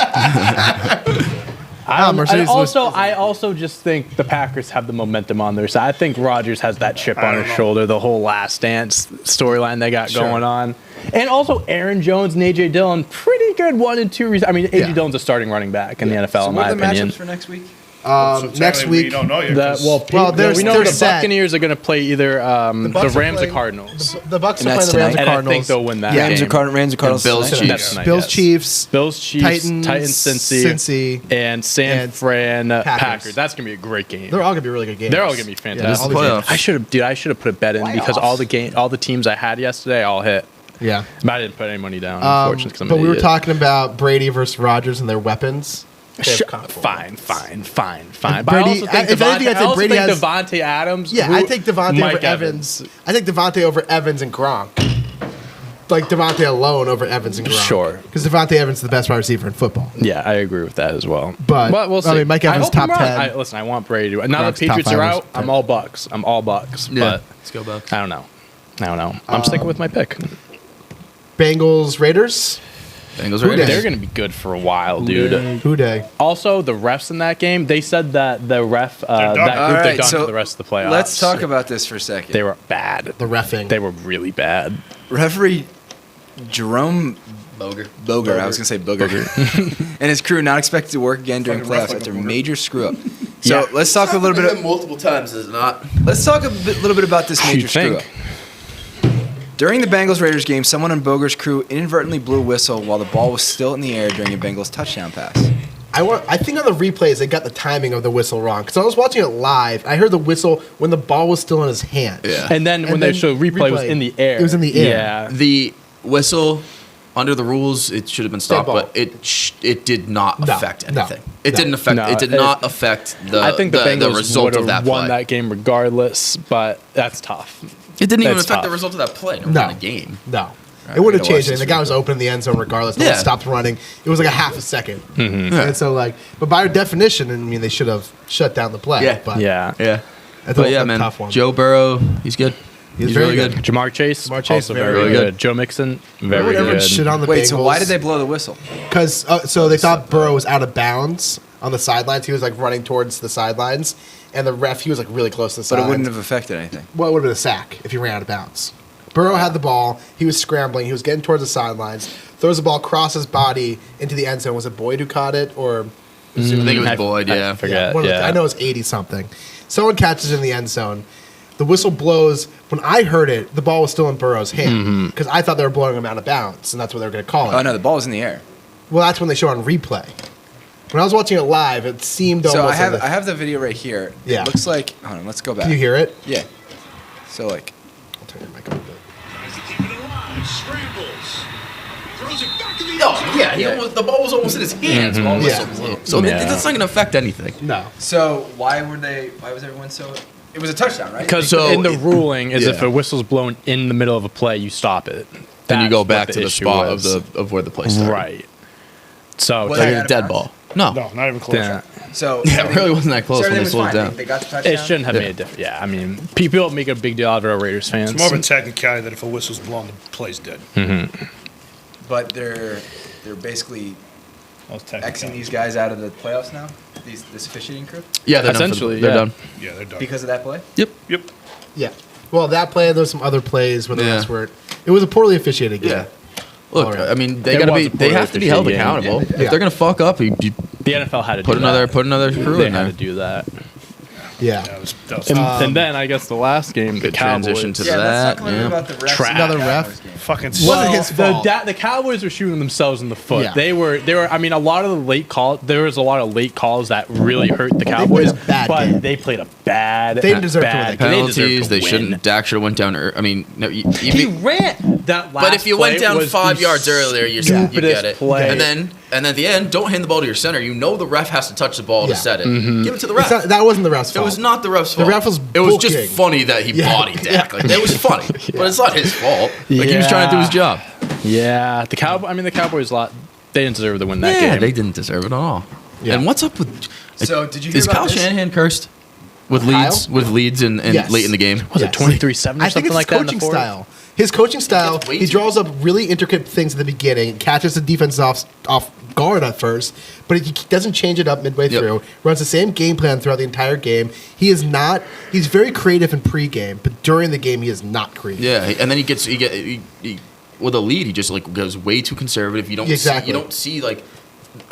Mercedes I also just think the Packers have the momentum on their side. I think Rodgers has that chip on his shoulder, the whole last dance storyline they got Sure. going on. And also Aaron Jones and AJ Dillon, pretty good 1 and 2 I mean, AJ Yeah. Dillon's a starting running back in the NFL, So in what my are the opinion. matchups for next week? So next technically week, we don't know yet. The, 'cause- Well, they're- we know they're the set. Buccaneers are going to play either the Bucks are Rams or playing- Cardinals. The Bucks And are that's playing the Rams tonight. and And I Cardinals. think they'll win that Rams game. or Rams or Cardinals? Bills, tonight? Chiefs. That's tonight, Bills, yes. Chiefs, Bills, Chiefs, Titans, Cincy, and San and Fran Packers. Packers. That's gonna be a great game. they're all gonna be really good games. They're all gonna be fantastic. this is the playoffs. I should have put a bet in because all the teams I had yesterday all hit. Yeah. But I didn't put any money down, unfortunately. 'Cause I'm But an we were idiot. talking about Brady versus Rodgers and their weapons. They have Sure, comparable fine. But Brady- I also think if anything, I'd say Brady has- Devontae Adams. Yeah, I take Devontae Mike over Evans. I take Devontae over Evans and Gronk. Like Devontae alone over Evans and Gronk. Sure. Because Devontae Evans is the best wide receiver in football. Yeah, I agree with that as well. But, we'll I see. mean, Mike Evans hope I'm top wrong. 10. Listen, I want Brady to. Now that Gronk's the top Patriots are 5 out, I'm all Bucks. But Let's go Bucks. I don't know. I'm sticking with my pick. Bengals, Raiders. Bengals Who Raiders. They're going to be good for a while, dude. Who day? Also, the refs in that game, they said that the ref, done. that group, All they're right, done so for the rest of the playoffs. Let's talk about this for a second. They were bad. The reffing. They were really bad. Referee Jerome Boger, I was going to say Booger, and his crew not expected to work again during Fucking ref playoffs like after a a booger. major screw up. So Yeah. let's talk a little bit. multiple times, is it not? Let's talk a little bit about this major You screw think? up. During the Bengals Raiders game, someone on Boger's crew inadvertently blew a whistle while the ball was still in the air during a Bengals touchdown pass. I think on the replays they got the timing of the whistle wrong because I was watching it live. I heard the whistle when the ball was still in his hand. Yeah. And then when they showed replay, it was in the air. It was in the air. Yeah. The whistle under the rules, it should have been stopped, ball. but it did not No, affect no, anything. It no. didn't affect. No, it did it- not affect the I think the Bengals result would of that have won play. that game regardless, but that's tough. It didn't even That's affect the tough. result of that play. It was No. in the game. No. It would have gotta watch changed it. this The guy was replay. open in the end zone regardless. No one Yeah. stopped running. It was like a half a second. Yeah. And so, like, but by definition, I mean, they should have shut down the play. Yeah. But Yeah. Yeah. that's But a yeah, man. tough one. Joe Burrow, he's good. He's really very good. Jamar Chase, Jamar Chase, also very very, good. good. Joe Mixon, very Everyone good. shit on the Wait, Bengals. so why did they blow the whistle? Because so they thought Burrow was out of bounds on the sidelines. He was like running towards the sidelines, and the ref, he was like really close to the But sidelines. it wouldn't have affected anything. Well, it would have been a sack if he ran out of bounds. Burrow had the ball. He was scrambling. He was getting towards the sidelines. Throws the ball across his body into the end zone. Was it Boyd who caught it, or I think it was Boyd, yeah. I forget. one of the- Yeah. I know it's 80 something. Someone catches it in the end zone. The whistle blows. When I heard it, the ball was still in Burrow's hand because I thought they were blowing him out of bounds, and that's what they were going to call it. Oh no, the ball was in the air. Well, that's when they show on replay. When I was watching it live, it seemed So almost. I have the video right here. Yeah. It looks like. Hold on, let's go back. Can you hear it? Yeah. So like, I'll turn your mic up a bit. Tries to keep it alive, scrambles, throws it back to the end Oh, zone. yeah, the ball was almost in his hands while the whistle Yeah. blew. So Yeah. that's not going to affect anything. No. so why was everyone so? It was a touchdown, right? Because So in the it- ruling is if yeah. a whistle's blown in the middle of a play, you stop it. Then you That's go what back to the issue spot was. of where the play started. Right. So Was Like it a out of dead bounds? ball. No. No, not even close. yeah, So Yeah, it really wasn't that close so when they everything was slowed fine. it down. They got the touchdown. it shouldn't have made a difference. Yeah, I mean, people make a big deal out of it, Raiders fans. It's more of a technicality that if a whistle's blown, the play's dead. But they're basically That was Xing technicality. these guys out of the playoffs now. This officiating crew Yeah, they're Essentially, done. They're yeah. done. Yeah, they're done. because of that play. Yep. Yep. Yeah. Well, that play, there was some other plays where the Yeah. rest were. It was a poorly officiated game. Yeah. Look, All right. I mean, they It gotta was be. a They poorly have to be held officiated game. accountable. Yeah. If they're gonna fuck up, you The NFL had to put do another that. put another crew They in had there. to do that. Yeah. That was And then I guess the last game, the Good transition Cowboys. to that. Let's talk a little Yeah. bit about the refs. Trash. Another Cowboys ref? game. fucking. Wasn't his fault. The Cowboys were shooting themselves in the foot. Yeah. They were. I mean, a lot of the late calls. There was a lot of late calls that really hurt the played Cowboys. a bad but game. they played a bad. They didn't deserve to win bad that game. game. They deserved Penalties. to They win. shouldn't. Dak should have went down. I mean, no, He even, ran that last. but if you went play down was 5 the yards earlier, you stupidest get it. play. And then at the end, don't hand the ball to your center. You know the ref has to touch the ball Yeah. to set it. Give it to the It's ref. not, that wasn't the ref's It fault. was not the ref's fault. ref was It was just booking. funny that he Yeah. bodied Dak. Like, it was funny, but it's not his fault. Like he was trying to do his job. Yeah, the Cowboys. I mean, the Cowboys. They didn't deserve to win that Yeah, game. they didn't deserve it at all. Yeah. And what's up with? So, did you hear Is about Kyle this? Shanahan cursed with Kyle? leads? With leads and Yes. late in the game. Was it 23-7 or I think something it's like that in the coaching fourth? style. His coaching style, That's way he too- draws up really intricate things at the beginning, catches the defense off guard at first, but he doesn't change it up midway Yep. through. Runs the same game plan throughout the entire game. He's very creative in pregame, but during the game he is not creative. Yeah, and then with a lead, he just like goes way too conservative. You don't Exactly. see, you don't see like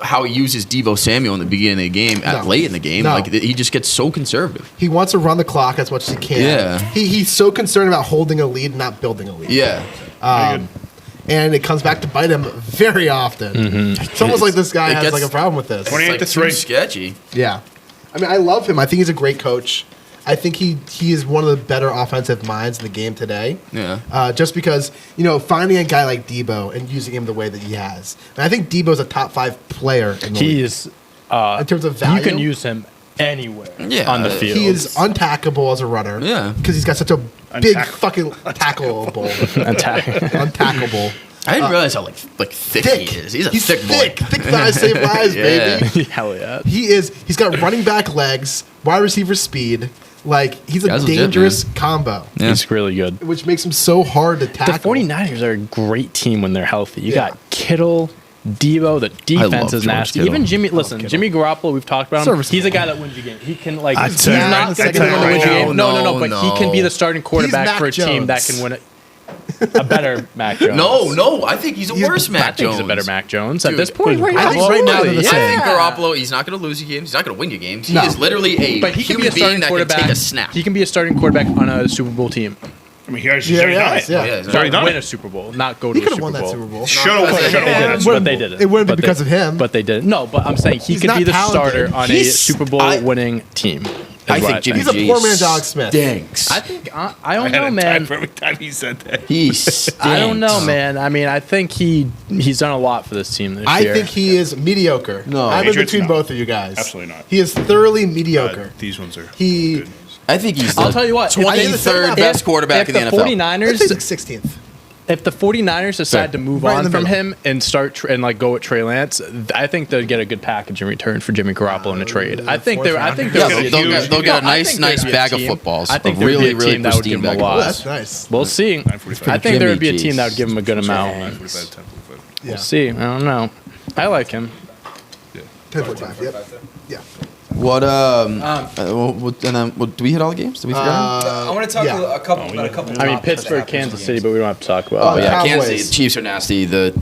how he uses Devo Samuel in the beginning of the game No. late in the game. No. Like he just gets so conservative. He wants to run the clock as much as he can. Yeah. He's so concerned about holding a lead and not building a lead. Yeah. And it comes back to bite him very often. It's almost like this guy It has gets- like a problem with this. 28 It's to like 3. too sketchy. Yeah. I mean, I love him. I think he's a great coach. I think he is one of the better offensive minds in the game today. Yeah. Just because, finding a guy like Debo and using him the way that he has. And I think Debo's a top 5 player in the He league. is. In terms of value. You can use him anywhere Yeah, on the field. He is untackable as a runner. Yeah. Because he's got such a big Untackable. fucking tackleable. attack. Untackable. I didn't realize how like thick Thick. he is. He's a thick boy. Thick thighs save lives, Yeah. baby. Hell yeah. He's got running back legs, wide receiver speed. Like, he's a Guy's legit, dangerous combo, Yeah. He's really good. which makes him so hard to The tackle. 49ers are a great team when they're healthy. You Yeah. got Kittle, Debo. The defense love is George nasty. Kittle. Even Jimmy. Listen, Jimmy Garoppolo. We've talked about him. Serviceable. He's a guy that wins you game. He can like. I'd He's say- not I'd going say to win the right win you now, game. No. But he can be no. the starting quarterback Mac for a team that Jones. can win it. A better Mac Jones. No. I think he's a worse I Mac think Jones. he's a better Mac Jones at Dude, this point. Right I now. think right now they're the Yeah, same. I think Garoppolo, he's not going to lose you games. He's not going to win you games. He No. is literally a But he can be human a being starting that can quarterback. take a snap. He can be a starting quarterback on a Super Bowl team. I mean, he's Yeah, already done yes, it. yeah. Yeah, he's already done Win it. a Super Bowl, not go He to a could have Super won Bowl. that Super Bowl. Should have Because won. they Should have had- won. But they didn't. It wouldn't be But because they- of him. But they didn't. No, but I'm saying he He's could not be the talented. starter on a He's- Super Bowl I- winning team. I is what think Jimmy He's a G poor man's Alex Smith. stinks. I think I I don't had know, a man. type every time he said that. He stinks. I don't know, man. I mean, I think he's done a lot for this team this I year. think he is mediocre. No. I'm in Patriots, between no. both of you guys. Absolutely not. He is thoroughly mediocre. These ones are. He, good. I think he's the I'll tell you what. if they- 23rd if best quarterback if in the the NFL. I think 49ers, he's like 16th. if the 49ers decide to move Right in on the from middle. him and start and like go with Trey Lance, I think they'd get a good package in return for Jimmy Garoppolo in a trade. I think they're. I think Yeah, they're. they'll get a I nice think there'd be a bag of team- footballs. I think A there'd really, be a really team that would give pristine him a bag of lot. That's nice. We'll see. I think Jimmy there would be a G's. team that would give him a good amount. Yeah. We'll see. I don't know. I like him. 10:45. Yep. Yeah. What? And then do we hit all the games? Did we forget? I want to talk yeah. a couple about a couple. I mean, topics that Pittsburgh, happened in Kansas the City, games. but we don't have to talk about. Oh it. yeah, Cowboys. Kansas City Chiefs are nasty. The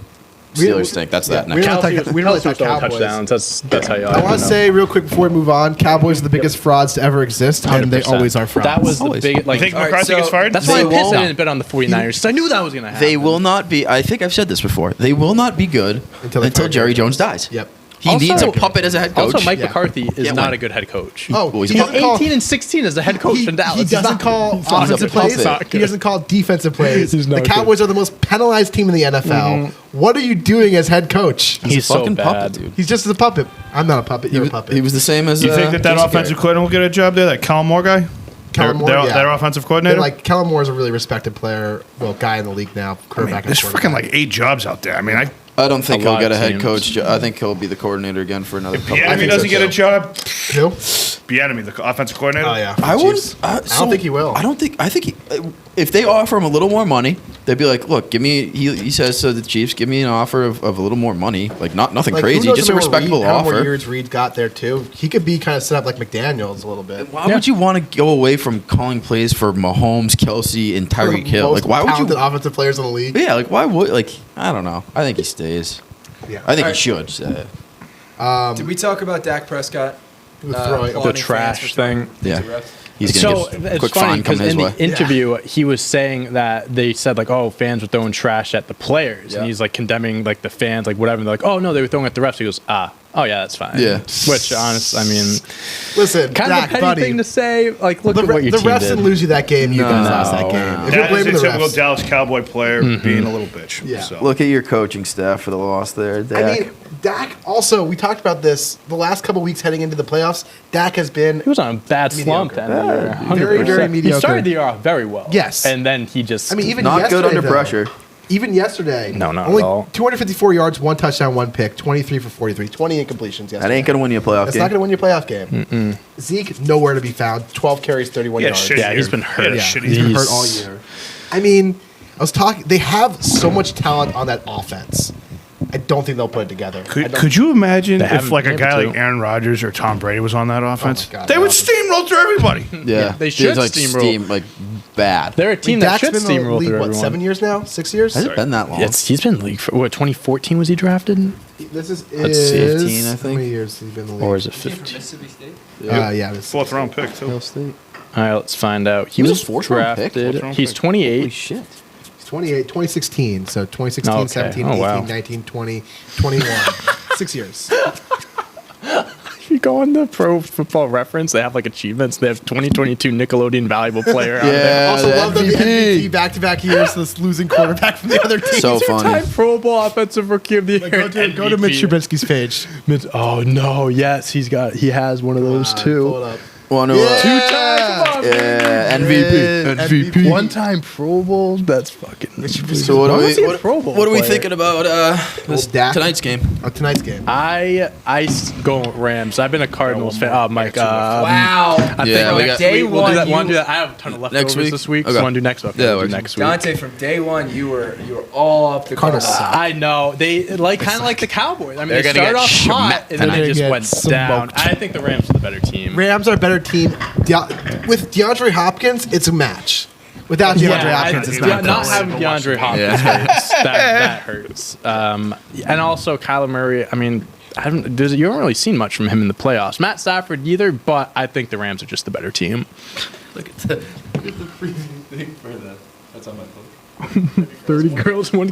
Steelers stink. That's that. we Next. don't Kelsey, talk- we don't Kelsey was talk throwing Cowboys. touchdowns. That's how you. I want to say real quick before we move on, Cowboys are the biggest frauds to ever exist, and they 100%. always are frauds. That was the Always. big. Like, You think All right, McCarthy gets so fired? that's why They I'm pissed I won't- didn't bet on the 49ers. 'Cause I knew that was going to happen. They will not be. I think I've said this before. They will not be good Until until, they fire Jerry Jerry Jones dies. Yep. He Also- needs a puppet as a head coach. Also, Mike Yeah. McCarthy is Yeah, not when- a good head coach. Oh, Well, he's he not- doesn't call, 18 and 16 as the head coach in Dallas. he He's doesn't not- call he's not offensive a plays. puppet. He doesn't call defensive plays. He's The not Cowboys are the most penalized team in the NFL. What are you doing as head coach? He's a so fucking bad. puppet, dude. He's just a puppet. I'm not a puppet. You're a puppet. He was the same as. You think that Jason offensive Garrett. coordinator will get a job there? That Kellen Moore guy? Kellen Moore, yeah. Their offensive They're coordinator? like Kellen Moore is a really respected player, guy in the league now. I mean, Quarterback. and there's quarterback. freaking like 8 jobs out there. I mean, I don't think A he'll lot get a of head teams. coach. I think he'll be the coordinator again for another couple. Bieniemy think doesn't so, get a too. job. Who? Bieniemy, the offensive coordinator. Oh yeah. I Chiefs. wouldn't. I don't think he will. I don't think. I think if they offer him a little more money, they'd be like, "Look, give me." He says to the Chiefs, "Give me an offer of a little more money, like nothing Like, who crazy, knows just how a many more respectable how more offer." years Reed got there too. He could be kind of set up like McDaniels a little bit. Why would you want to go away from calling plays for Mahomes, Kelsey, and Tyreek Hill? Most Like, why would you? talented offensive players in the league? Yeah, like why would I don't know. I think he stays. Yeah. I think Alright. he should. Stay. Did we talk about Dak Prescott? He was throwing- applauding The trash fans for thing. Yeah. two refs? He's So gonna get a it's quick funny fine coming because his in way. the interview he was saying that they said like, oh, fans were throwing trash at the players, Yeah. and he's like condemning like the fans, like whatever. And they're like, oh no, they were throwing at the refs. He goes, oh yeah, that's fine. Yeah. Which honest, I mean, Listen, kind Dak, of a petty buddy. thing to say. Like, look The, at what your the team refs did. didn't lose you that game. You guys lost that game. If you're That blaming is the a typical refs, Dallas Cowboy player being a little bitch. Yeah. So. Look at your coaching staff for the loss there, Dak. I mean, Dak. Also, we talked about this the last couple weeks heading into the playoffs. Dak has been He was on a bad slump Mediocre. to end the year. Very, 100%. very mediocre. He started the year off very well. Yes. and then he just. I mean, even not yesterday, good under though, pressure. Even yesterday, No, not only at all. 254 yards, 1 touchdown, 1 pick, 23 for 43, 20 incompletions. Yesterday. That ain't gonna win you a playoff That's game. not going to win your playoff game. Zeke nowhere to be found. 12 carries, 31 Yeah, yards. shit. yeah, he's been hurt. Yeah, Yeah, shitty. he's been hurt He's- all year. I mean, I was talking. They have so much talent on that offense. I don't think they'll put it together. I don't- Could you imagine They if haven't like a been guy able like to. Aaron Rodgers or Tom Brady was on that offense? God, They that would offense. steamroll through everybody. Yeah, they should Dude, like steamroll. like bad. They're a team that Dak's should been in the steamroll league, through what, everyone. 7 years now? 6 years? Has it been that long? He's been in the league for what? 2014 was he drafted, This is Let's see, 15, I How think. many years has he been in the league? or is it Is he from 15? Mississippi State? Yeah, it's 4th round pick too. Ohio State. All right, let's find out. He was was a fourth-round pick? drafted. Fourth-round He's pick. 28. Holy shit. 28, 2016. So 2016, Okay. 17, Oh, 18, wow. 19, 20, 21. 6 years. If you go on the Pro Football Reference, they have like achievements. They have 2022 Nickelodeon Valuable Player. on there. Yeah, Also, the love that the MVP. MVP back-to-back years, this losing quarterback from the other team. So funny. Two-time Pro Bowl Offensive Rookie of the Year. Go to Mitch MVP. Trubisky's page. Oh no! Yes, he has one of those Pull too. it up. Wanna, yeah, MVP. One-time Pro Bowl. That's fucking. So what Why are was he a we? Pro Bowl What are we player? thinking about Dak. tonight's game? Tonight's game. I go Rams. I've been a Cardinals fan. Oh, Mike. Wow. I Yeah, think we next got- Day week we'll one, do that. Want to you- do that? I have a ton of leftovers Next week? this week. Okay. So want to do next week? Yeah, We'll do works. next week. Dante, from day one, you were all up the Cardinals Cardinals. suck. I know they kind of like the Cowboys. I mean, They're they gonna started get off hot schmacked and then tonight. they just They're went gonna get down. smoked. I think the Rams are the better team. Rams are a better team. With DeAndre Hopkins, it's a match. Without DeAndre Hopkins, it's not not close. having DeAndre Hopkins Yeah. hurts. That hurts. And also Kyler Murray. I mean, you haven't really seen much from him in the playoffs. Matt Stafford either, but I think the Rams are just the better team. Look at the preview thing for that. That's on my phone. 30 girls, one.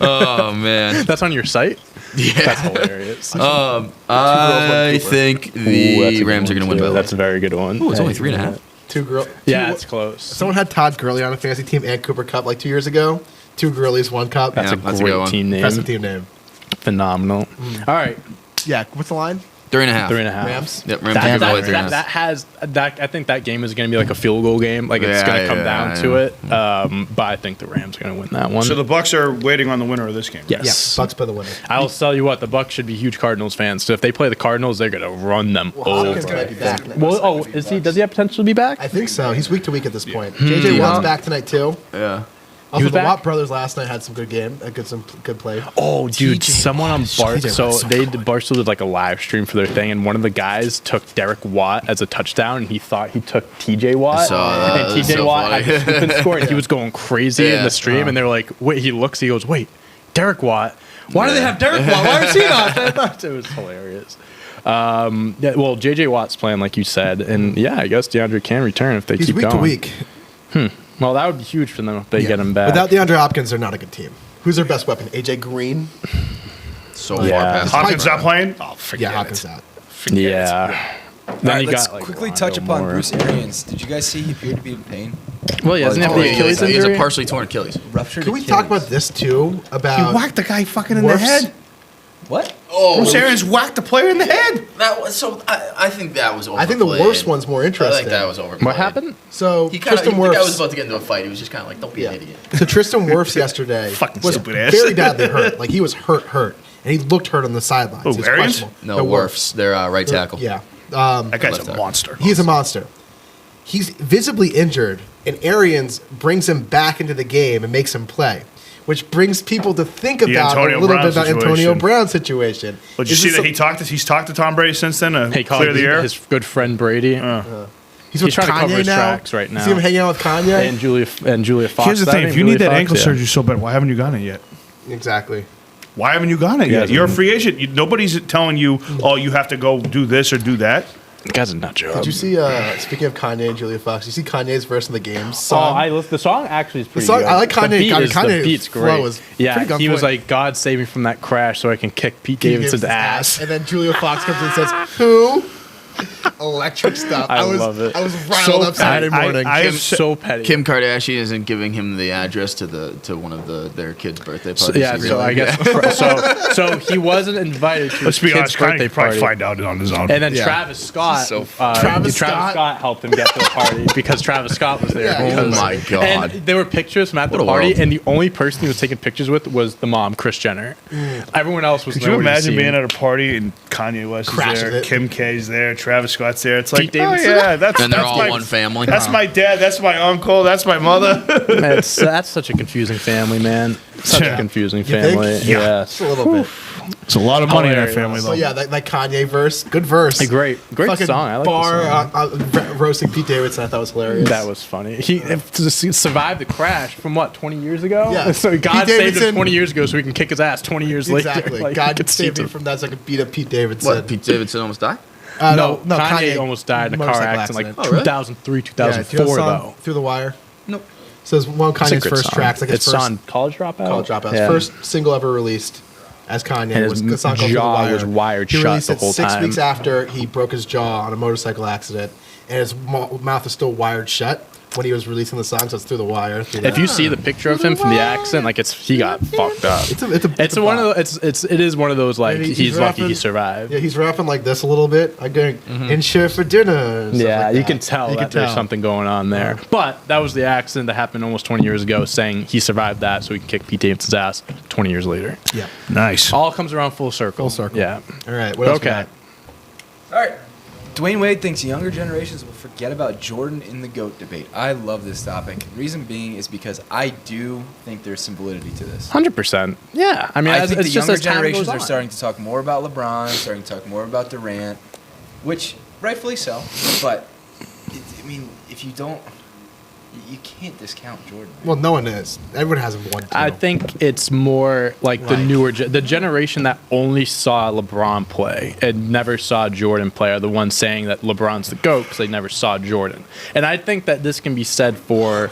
Oh man. That's on your site. Yeah. That's hilarious. I think Ooh, that's the a good Rams are one, going to win too. by That's a very good one. Ooh, it's only 3.5. Two girls. Yeah, it's close. Someone had Todd Gurley on a fantasy team and Cooper Cup like 2 years ago. 2 Gurleys, 1 Cup. That's Yeah, a that's a good great one. team name. Impressive team name. Phenomenal. All right. Yeah, what's the line? 3.5. 3.5. Rams? Yep, Rams That, give away that, 3.5. that has that. I think that game is going to be like a field goal game. Like it's going to come down to it. But I think the Rams are going to win that one. So the Bucks are waiting on the winner of this game. yes. Yeah, Bucks play the winner. I'll tell you what, the Bucks should be huge Cardinals fans. So if they play the Cardinals, they're going to run them Hopkins over. might be back. Well, is he? Does he have potential to be back? I think so. He's week to week at this point. JJ Watt's back tonight too. Yeah. Also, was the back? Watt brothers last night had some good good play. Oh, dude, TJ someone on Bar. TJ So Watt's so they did Barstool did like a live stream for their thing, and one of the guys took Derek Watt as a touchdown, and he thought he took TJ Watt, I saw that. and That's TJ so Watt funny. had the scoop and score, and he was going crazy in Yeah. the stream, and they were like, "Wait!" He looks, he goes, "Wait, Derek Watt? Why do they have Derek Watt? Why is he not?" It was hilarious. Yeah, well, JJ Watt's playing like you said, and yeah, I guess DeAndre can return if they He's keep week going. to week. Well, that would be huge for them if they Yeah. get him back. Without DeAndre Hopkins, they're not a good team. Who's their best weapon? AJ Green. So Yeah. far past. Hopkins not playing? Oh, forget Yeah, it. Hopkins out. yeah. All Then right, you let's got, like, quickly Rondo touch upon Moore. Bruce Arians. Did you guys see he appeared to be in pain? Well, he doesn't have Oh, the yeah, Achilles He has injury. a partially torn Achilles. Ruptured Can we Achilles. talk about this too? About He whacked the guy fucking in the Worf's- head. What? Oh, Bruce Arians whacked the player in the head. that was so. I think that was. I think the overplayed. worst one's more I interesting. think that was overplayed. What happened? So He kind of. Tristan The guy was Wirfs. about to get into a fight. He was just kind of like, "Don't be Yeah. an idiot." So Tristan Wirfs yesterday Fucking was stupid ass. very badly hurt. Like he was hurt, and he looked hurt on the sidelines. Who, He was Arians? questionable. No, Wirfs. They're right tackle. Yeah, That guy's Left a tackle. monster. he's a monster. He's visibly injured, and Arians brings him back into the game and makes him play, which brings people to think about Antonio a little Brown bit about Antonio situation. Brown situation. But you Is see this that he's talked to Tom Brady since then to Hey, clear the air? his good friend Brady he's with trying to cover Kanye his now? tracks right You now. see him hanging out with Kanye? and Julia Fox. Here's the that thing: name, if you need Julia that Fox? ankle Yeah. surgery so bad, why haven't you gotten it yet? Exactly. Why haven't you gotten it yet? You're a free agent. Nobody's telling you, oh, you have to go do this or do that. The guy's a nut job. Did you see? Speaking of Kanye and Julia Fox, you see Kanye's verse in the game. Oh, Song? the song actually is pretty song- good. I like Kanye- The beat is, Kanye's the beat's flow great. is Yeah, pretty on he was point. like, "God save me from that crash so I can kick Pete He Davidson's gives his ass." And then Julia Fox comes in and says, "Who?" Electric stuff. I was, love it. I was riled up Saturday morning. I Kim, have so petty. Kim Kardashian isn't giving him the address to one of their kids' birthday parties. So, yeah, so I guess so he wasn't invited to Let's his be kid's honest, Kanye birthday could probably party. find out on his own. And then Yeah. Travis Scott, So Travis Scott? Scott helped him get to the party because Travis Scott was there. Yeah, Oh because- my god. And there were pictures from at the What a party, world. and the only person he was taking pictures with was the mom, Kris Jenner. Everyone else was. Could you nowhere to be imagine seen. being at a party and Kanye West is Crashes there, it. Kim K's there, Travis Scott's there? It's like, Pete Davidson? oh yeah, that's And they're that's all my, one family. That's my dad. That's my uncle. That's my mother. That's such a confusing family, man. Such Yeah. a confusing think? family. Yeah. Yes. Just a little bit. It's a lot of money in that Hilarious. family, though. So yeah, that Kanye verse, good verse. A great Fucking song. I like bar the song. roasting Pete Davidson. I thought was hilarious. That was funny. He survived the crash from what 20 years ago. Yeah. So God Pete saved Davidson- him 20 years ago, so we can kick his ass 20 years exactly. later. Like, God it's saved me stupid. from that so I could beat up Pete Davidson. What? Pete Davidson almost died? No, Kanye almost died in a car motorcycle accident like Oh, really? 2003, Yeah, 2004 do you know the song though. Through the Wire. Nope. So it's one of It's a Kanye's good first song. tracks. Like his it's first on College Dropout. College Dropouts. Yeah. First single ever released as Kanye And was his a song called Through the jaw Wire. was wired He shut released the it whole 6 time. weeks after he broke his jaw on a motorcycle accident, and his mouth was still wired shut when he was releasing the song. So it's Through the Wire. If you see the picture of him from the accident, like he got fucked up. it's a one bop. of it is one of those like And he's lucky he rapping- survived. Yeah, he's rapping like this a little bit. I'm going in share for dinner. and stuff Yeah, like you that. can tell You that can there's tell. something going on there. But that was the accident that happened almost 20 years ago, saying he survived that so he can kick Pete Davidson's ass 20 years later. Yeah. Nice. All comes around full circle. Full circle. Yeah. All right. What else? we Okay. got? All right. Dwayne Wade thinks younger generations will forget about Jordan in the GOAT debate. I love this topic. Reason being is because I do think there's some validity to this. 100%. Yeah. I mean, I think it's the just younger as time generations goes are on. starting to talk more about LeBron, starting to talk more about Durant, which rightfully so. But I mean, if you don't, you can't discount Jordan. Well, no one is. Everyone has one. Too. I think it's more like the Right. newer, the generation that only saw LeBron play and never saw Jordan play are the ones saying that LeBron's the GOAT because they never saw Jordan. And I think that this can be said for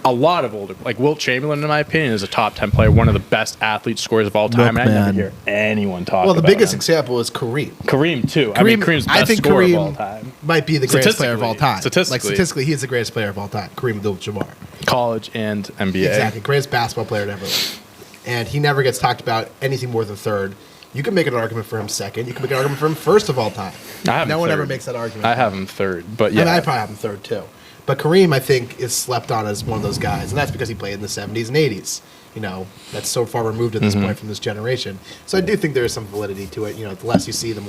a lot of older, like Wilt Chamberlain, in my opinion, is a top 10 player, one of the best athlete scorers of all time. Look, and I never man. hear anyone talk Well, the about biggest him. example is Kareem. Kareem, too. I mean, Kareem's the best scorer of all time. might be the greatest player of all time. Statistically. Statistically, he is the greatest player of all time. Kareem Abdul-Jabbar. College and NBA. Exactly, greatest basketball player to ever live. And he never gets talked about anything more than third. You can make an argument for him second. You can make an argument for him first of all time. I have him No one ever third. makes that argument. I have him third, but Yeah. yeah, I probably have him third too. But Kareem, I think, is slept on as one of those guys, and that's because he played in the 70s and 80s. You know, that's so far removed at this point from this generation. So I do think there is some validity to it. You know, the less you see, the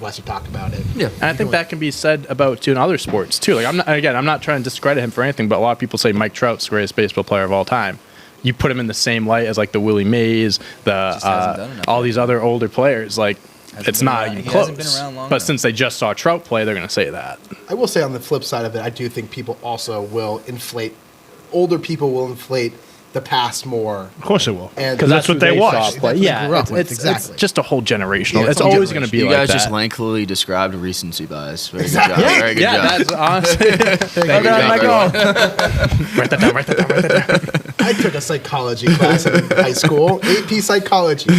less you talk about it. Yeah. And I think that can be said about too in other sports too. Like I'm not trying to discredit him for anything, but a lot of people say Mike Trout's the greatest baseball player of all time. You put him in the same light as like the Willie Mays, Just hasn't done enough. all these other older players. Like it's been not around- even he close. hasn't been around long But enough. since they just saw Trout play, they're going to say that. I will say on the flip side of it, I do think people also will inflate, older people will inflate the past more. Of course it will. And Because that's who what they watch. That's saw play. what they Yeah, grew up it's, with, it's exactly. just a whole generational. Yeah, it's it's a whole always going to be You like guys that. just lengthily described recency bias. Very Exactly. good job. Very good yeah, job. that's honestly. Thank you, everyone. Write that down. Write that down. Write that down. I took a psychology class in high school, AP psychology.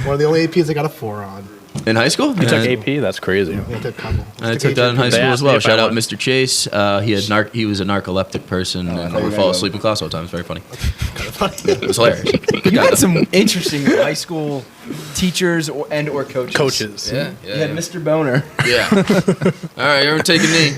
One of the only APs I got a 4 on. In high school? You took AP? That's crazy. I took a couple. I took that in high They school asked as me well. if I Shout out wanted- Mr. Chase. He was a narcoleptic person and would fall asleep in class all the time. It's very funny. It was hilarious. You had some interesting high school teachers or coaches. Coaches. Yeah, You had Mr. Boner. Yeah. All right, everyone take a knee.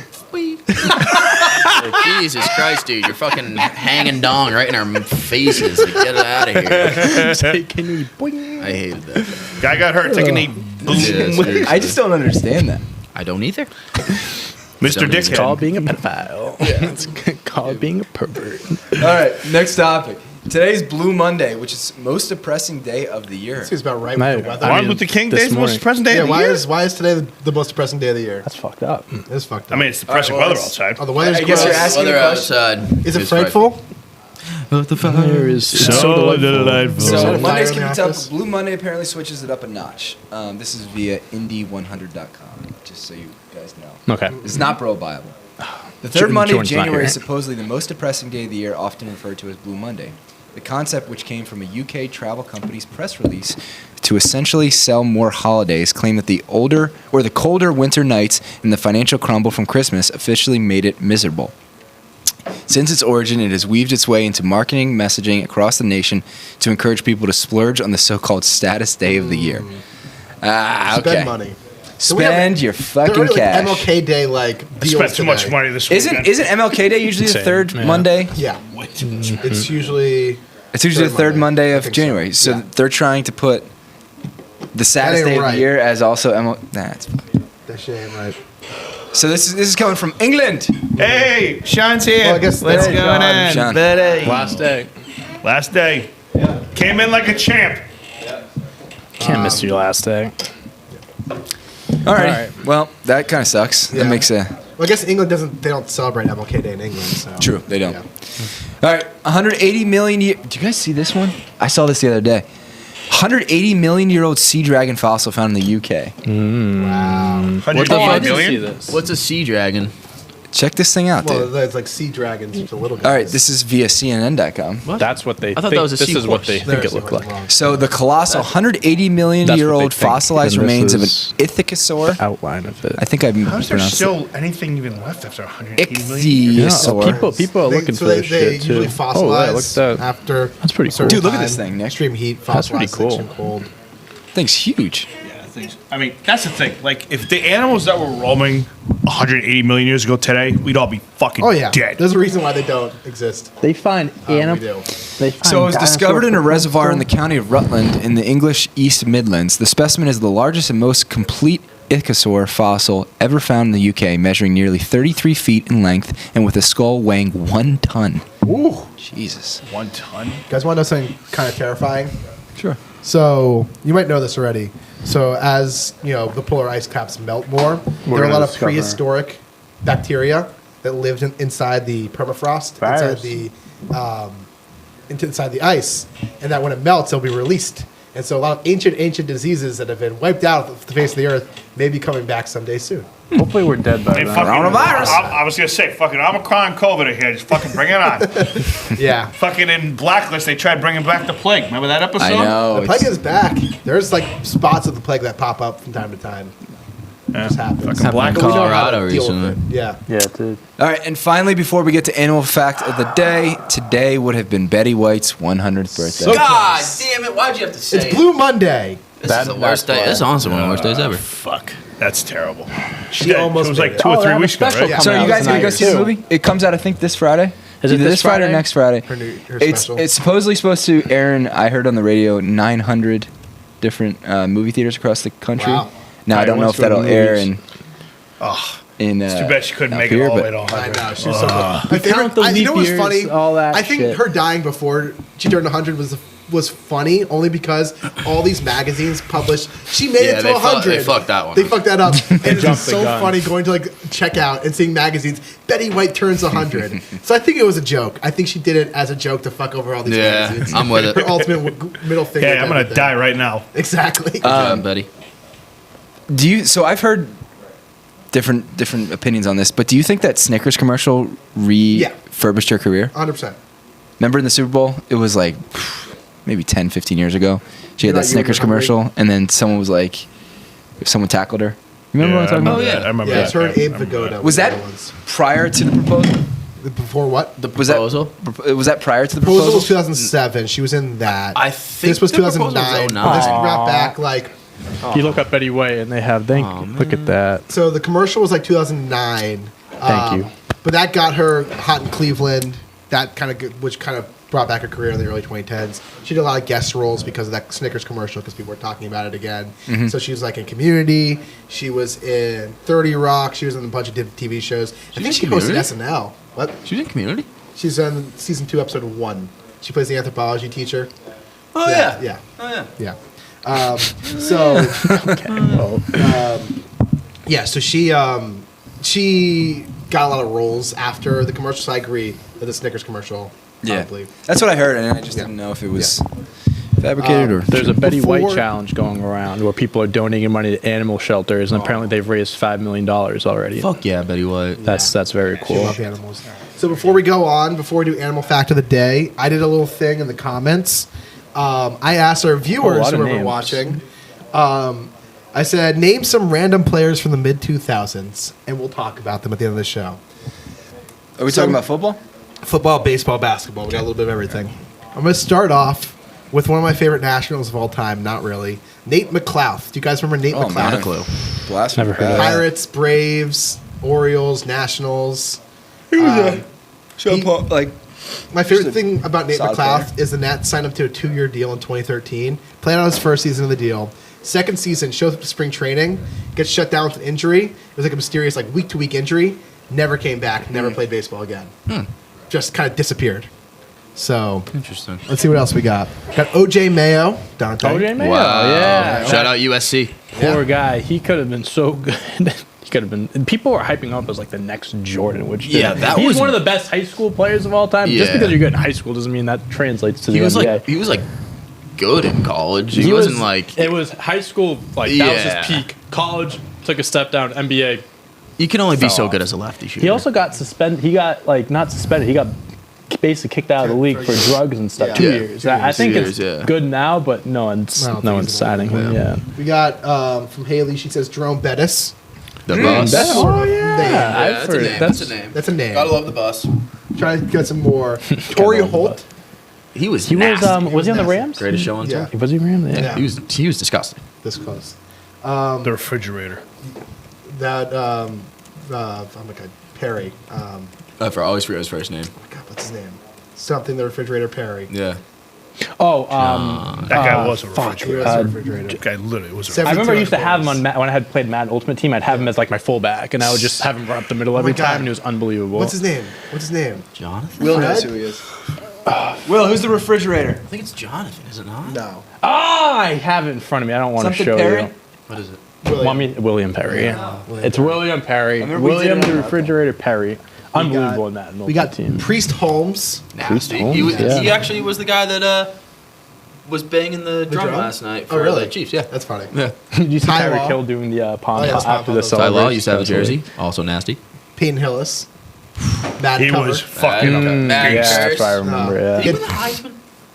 Like, Jesus Christ, dude, you're fucking hanging dong right in our faces. Like, get it out of here. Taking me. Boing. I hated that. Guy got hurt. Take a knee. Boom. Yeah, seriously. I just don't understand that. I don't either. Mr. It's called Dickhead. being a pedophile. It's called being a pervert. All right, next topic. Today's Blue Monday, which is most depressing day of the year. Seems about right Mate, with the weather. I Martin mean, Luther King this Day is the morning- most present day Yeah, of the why year. is today the most depressing day of the year? That's fucked up. It's fucked up. I mean, it's depressing All right, well, weather let's- outside. Oh, the weather's I guess gross. you're asking Weather a question. outside. Is it is frightful? There is So delightful. Is that So a Mondays fire in can the be tough. office? Blue Monday apparently switches it up a notch. This is via Indy100.com, just so you guys know. Okay. It's not Bro Bible. The third Monday of Jordan's not January here. is supposedly the most depressing day of the year, often referred to as Blue Monday. The concept, which came from a UK travel company's press release to essentially sell more holidays, claimed that the colder winter nights and the financial crumble from Christmas officially made it miserable. Since its origin, it has weaved its way into marketing messaging across the nation to encourage people to splurge on the so-called status day of the year. Ah, okay. Spend money. So we have- Spend your There fucking are, like, cash. MLK Day like I deals spent too much today. money this weekend. Isn't MLK Day usually the Insane, third yeah. Monday? Yeah, Way too much. it's usually. It's usually the third Monday I of think so. January. So Yeah. they're trying to put the saddest ain't day of right. the year as also MLK. That's That shit ain't right. so this is coming from England. Hey, Sean's here. Well, I guess What's hey, going Sean. on, Sean. buddy? Last day. Last day. Came in like a champ. Can't miss your last day. All right. right. Well, that kind of sucks. Yeah. That makes a Well, I guess England doesn't. They don't celebrate MLK Day in England. So. true. They don't. Yeah. All right. 180 million year. Do you guys see this one? I saw this the other day. 180 million year old sea dragon fossil found in the UK. Wow. 100 Oh, I million? didn't see this. What's a sea dragon? Check this thing out, Well, dude. it's like sea dragons, which are little guys. All right. This is via CNN.com. That's what they I thought think. that was a this is what seahorse. they think There's it looked something like. wrong. So the colossal 180 million That's year what they old think. fossilized And this remains of an is- ichthyosaur. Outline of it. I think I How is there pronounced it. still anything even left after 180 million? Yeah, Ichthyosaur. people are looking so for this they shit too. usually fossilize Oh, yeah, look at that. after. That's pretty a certain cool. Dude, look at time. this thing, Nick. Extreme heat, That's pretty fossilized, cool. extreme cold. Thing's huge. I mean, that's the thing. Like, if the animals that were roaming 180 million years ago today, we'd all be fucking Oh yeah, dead. there's a reason why they don't exist. They find We animals. do. So it was discovered in a reservoir in the county of Rutland in the English East Midlands. The specimen is the largest and most complete ichthyosaur fossil ever found in the UK, measuring nearly 33 feet in length and with a skull weighing 1 ton. Ooh. Jesus. 1 ton? You guys want to know something kind of terrifying? Sure. So you might know this already. So as you know, the polar ice caps melt more. There are a gonna lot of discover- prehistoric bacteria that lived inside the permafrost, Virus. inside the ice, and that when it melts, they'll be released. And so a lot of ancient diseases that have been wiped out of the face of the earth may be coming back someday soon. Hopefully we're dead by Hey, then. fucking, Coronavirus. I was going to say, fucking Omicron COVID are here. Just fucking bring it on. Yeah. Fucking in Blacklist, they tried bringing back the plague. Remember that episode? I know. The plague is back. There's like spots of the plague that pop up from time to time. It just happens. Fucking Black But we know how to Colorado deal with recently. it. Yeah. Yeah, dude. All right, and finally, before we get to animal fact of the day, today would have been Betty White's 100th birthday. So God close. damn it! Why'd you have to say It's Blue Monday. This is the worst day. This is honestly one of the worst days ever. Fuck. That's terrible. She almost It was made like it. 2 or Oh, they 3 have a weeks ago, special right? coming So are you out guys gonna tonight, go see the too. movie? It comes out, I think, this Friday. Is it Either this Friday or Friday? next Friday? Her It's special. it's supposedly supposed to air in, I heard on the radio, 900 different movie theaters across the country. Wow. Now I Alright, don't know let's if go to that'll the air movies. in. It's too bad she couldn't up make here, it all the but- way to 100. I know. She was so good. My count favorite. the You know leap what's years, funny? all that I think shit. her dying before she turned 100 was funny only because all these magazines published. She made Yeah, it to they 100. they fucked that one. They fucked that up. And it's jumped just the so gun. funny going to like check out and seeing magazines. Betty White turns 100. So I think it was a joke. I think she did it as a joke to fuck over all these Yeah, magazines. I'm with it. Her ultimate middle finger. Hey, to I'm gonna everything. die right now. Exactly. Betty. Do you? So I've heard different opinions on this, but do you think that Snickers commercial refurbished her career? 100%. Remember in the Super Bowl, it was like maybe 10, 15 years ago. She had You're that not- you were Snickers hungry. commercial, and then someone was like, someone tackled her. You remember what I'm talking I about? remember that. I remember Yeah, that. it's her and Yeah, I Abe remember Vigoda. Was were the that other ones. prior to the proposal? Before what? The Was that proposal? Was that prior to the Proposal was proposal? 2007. She was in that. I think this was the proposal was 2009. 09. But this brought back like You look up Betty White and they have look at that. so. The commercial was like 2009. Thank you. But that got her hot in Cleveland. That which kind of brought back her career in the early 2010s. She did a lot of guest roles because of that Snickers commercial because people were talking about it again. Mm-hmm. So she was like in Community. She was in 30 Rock. She was in a bunch of different TV shows. I think she in hosted Community? SNL. What? She was in Community. She's in season 2, episode 1. She plays the anthropology teacher. Oh Yeah. yeah. Oh yeah. Yeah. So she got a lot of roles after the commercial. So I agree that the Snickers commercial. Yeah, Probably. that's what I heard, and I just didn't know if it was fabricated or. There's a Betty White Before- challenge going around where people are donating money to animal shelters, and apparently they've raised $5 million already. Fuck yeah, Betty White. That's very She cool. loves animals. So before we go on, before we do animal fact of the day, I did a little thing in the comments. I asked our viewers lot who of were names. watching. I said, name some random players from the mid 2000s, and we'll talk about them at the end of the show. Are we talking about football? Football, baseball, basketball. We got a little bit of everything. I'm going to start off with one of my favorite Nationals of all time. Not really. Nate McLouth. Do you guys remember Nate Oh, McLouth? man. Not a clue. Blast Never heard of that. Pirates, Braves, Orioles, Nationals. Sean Paul, like My favorite thing about Nate solid McLouth is the Nats signed him to a 2-year deal in 2013. Played on his first season of the deal. Second season, shows up to spring training, gets shut down with an injury. It was like a mysterious, like week-to-week injury. Never came back. Never played baseball again. Just kind of disappeared. So Interesting. let's see what else we got. Got OJ Mayo, Dante. OJ Mayo, Wow. yeah. Shout out USC. Poor guy. He could have been so good. He could have been. And people are hyping up as like the next Jordan, which Yeah, that he's was- one of the best high school players of all time. Just Yeah. because you're good in high school doesn't mean that translates to the He was NBA. like good in college. He wasn't like It was high school. Like that was Yeah. his peak. College took a step down. NBA. you can only be fell so off. good as a lefty shooter. He also got suspended. He got like not suspended. He got basically kicked out of the league for drugs and stuff. Yeah. 2 Yeah. years. I think 2 it's years, yeah. good now, but no one's I don't think he's signing in the him. league. Yeah. We got from Haley, she says Jerome Bettis. the bus. That's Oh, sort of yeah. name. I've heard it. That's a name. That's a name. Gotta love the bus. Trying to get some more. Torrey love the Holt. He was. He was. nasty. Was he on the nasty. Rams? Greatest show on Yeah. tour. Was he Rams? Yeah. Yeah. He was disgusting. This close. The refrigerator. That oh my god, Perry. For always forget his first name. God, what's his name? Something the refrigerator Perry. Yeah. Oh, That guy was a He refrigerator. was the refrigerator. That guy literally was a Seven- I remember I used to 72 have him goals. on when I had played Madden Ultimate Team. I'd have him as like my fullback, and I would just have him run up the middle every God. time, and it was unbelievable. What's his name? What's his name? Jonathan. Will Fred? knows who he is. Will, who's the refrigerator? I think it's Jonathan, is it not? No. I have it in front of me. I don't want to Something show Perry? you. What is it? William Perry. Yeah. It's William Perry. remember we did William it the on- refrigerator Perry. Unbelievable in that. We got Ultimate Team. Priest Holmes. Nasty. Holmes, He, was, yeah. he actually was the guy that was banging the drum drum? last night Oh, for really? the Chiefs. Yeah. That's funny. Yeah. Did you see Ty Tyreek Law? Hill doing the pond Oh, yeah, after the Ty Ty Law celebration? used to have a jersey. Also nasty. Peyton Hillis. Mad He cover. was fucking Matt Yeah, beast. that's what I remember. No. Yeah. Did he win the Heisman?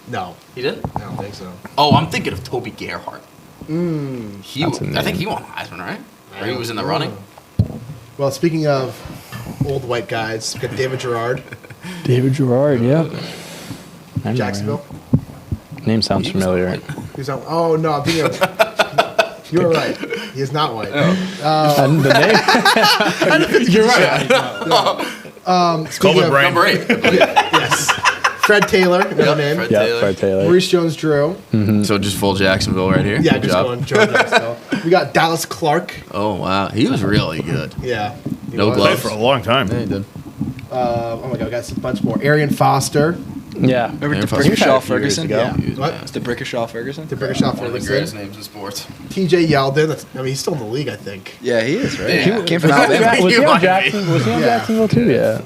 No, He did? I don't think so. Oh, I'm thinking of Toby Gerhart. He, That's a I think name. he won the Heisman, right? Or he was in the running. Well, speaking of old white guys, we got David Gerard, David Gerard. Yep. I know Jacksonville. him. Name sounds He was familiar. white. He's on. Oh no, I'm thinking of You were right. He is not white. And the name. You're right. Speaking Cobra of- Brain. Number 8. Yes. Fred Taylor, another name. Fred Yeah, Taylor. Fred Taylor. Maurice Jones-Drew. So just full Jacksonville right here. Yeah, Good just job. going Joe Jacksonville. We got Dallas Clark. Oh wow, he was really good. Yeah. He No was. gloves. Played for a long time. Yeah, he did. Oh my God, we got a bunch more. Arian Foster. Yeah. Remember Aaron DeBrickashaw Foster. He was had a few years Ferguson? ago. Yeah. He was What? bad. DeBrickashaw Ferguson? DeBrickashaw One of the greatest Ferguson. names in sports. TJ Yeldon. That's, I mean, he's still in the league, I think. Yeah, he is, right? Yeah. He came from Was Alabama. he You on might be. Jackson? Was he on Yeah. Jacksonville too? Yeah.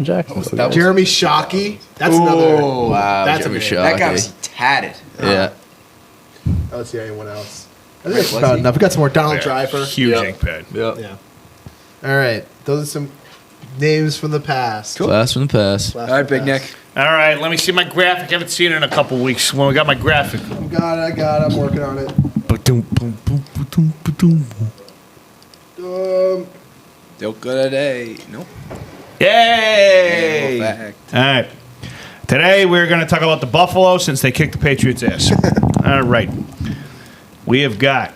Jacksonville. that was- Jeremy Shockey. That's another. Wow, That's Jeremy a name. Shockey. That guy was tatted. Yeah. Let's see anyone else. I think Wait, that's was about he? enough. We got some more. Donald Yeah, Driver. Huge Yeah. ink pad. Yeah. Yeah. All right. Those are some names from the past. Blast from the past. Blast All right, from the Big Nick. past. All right, let me see my graphic. I haven't seen it in a couple weeks. When we got my graphic. I got it. I'm working on it. Joker today. Nope. Yay! Fact. All right. Today we're going to talk about the Buffalo since they kicked the Patriots' ass. All right. We have got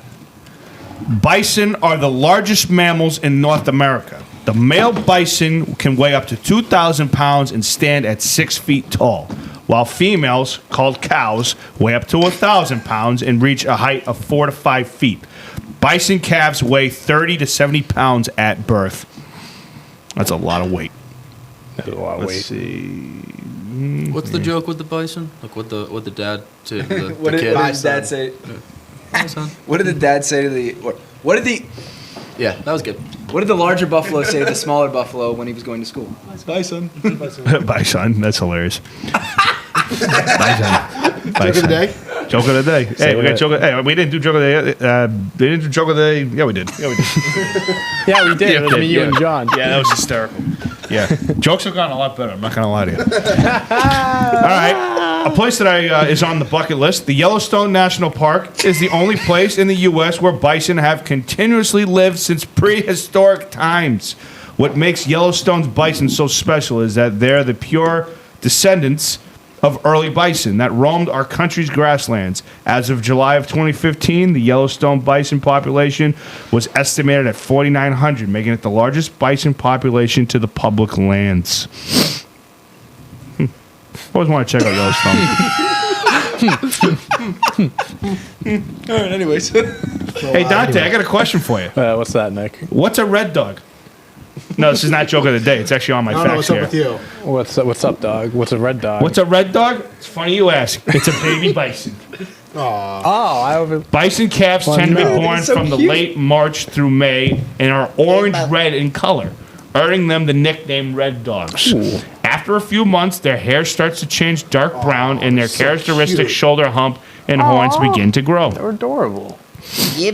bison are the largest mammals in North America. The male bison can weigh up to 2,000 pounds and stand at 6 feet tall, while females, called cows, weigh up to 1,000 pounds and reach a height of 4 to 5 feet. Bison calves weigh 30 to 70 pounds at birth. That's a lot of weight. That's a lot of Let's weight. see. What's the joke with the bison? Like what the dad to the, What the did kid? his dad say? Bison. What did the dad say to the? What did the? Yeah, that was good. What did the larger buffalo say to the smaller buffalo when he was going to school? Bison. Bison. That's hilarious. Bison. Joke of the day. Joke of the day. Hey, we got what? joke. Hey, we didn't do joke of the day. We didn't do joke of the day. Yeah, we did. Yeah, we did. Yeah, we did. Yeah, It was okay, me, you, yeah. and John. Yeah, that was hysterical. Yeah, jokes have gotten a lot better. I'm not gonna lie to you. All right, a place that is on the bucket list. The Yellowstone National Park is the only place in the U.S. where bison have continuously lived since prehistoric times. What makes Yellowstone's bison so special is that they're the pure descendants of early bison that roamed our country's grasslands. As of July of 2015, the Yellowstone bison population was estimated at 4,900, making it the largest bison population to the public lands. Always want to check out Yellowstone. All right. Anyways. Hey, Dante, I got a question for you. What's that, Nick? What's a red dog? No, this is not joke of the day. It's actually on my I don't know facts what's up here. with you. What's up, dog? What's a red dog? What's a red dog? It's funny you ask. It's a baby bison. Oh, I over. Bison calves tend to be no. born It's so from the cute. late March through May and are orange-red in color, earning them the nickname red dogs. Ooh. After a few months, their hair starts to change dark brown and their so characteristic cute. shoulder hump and horns begin to grow. They're adorable. You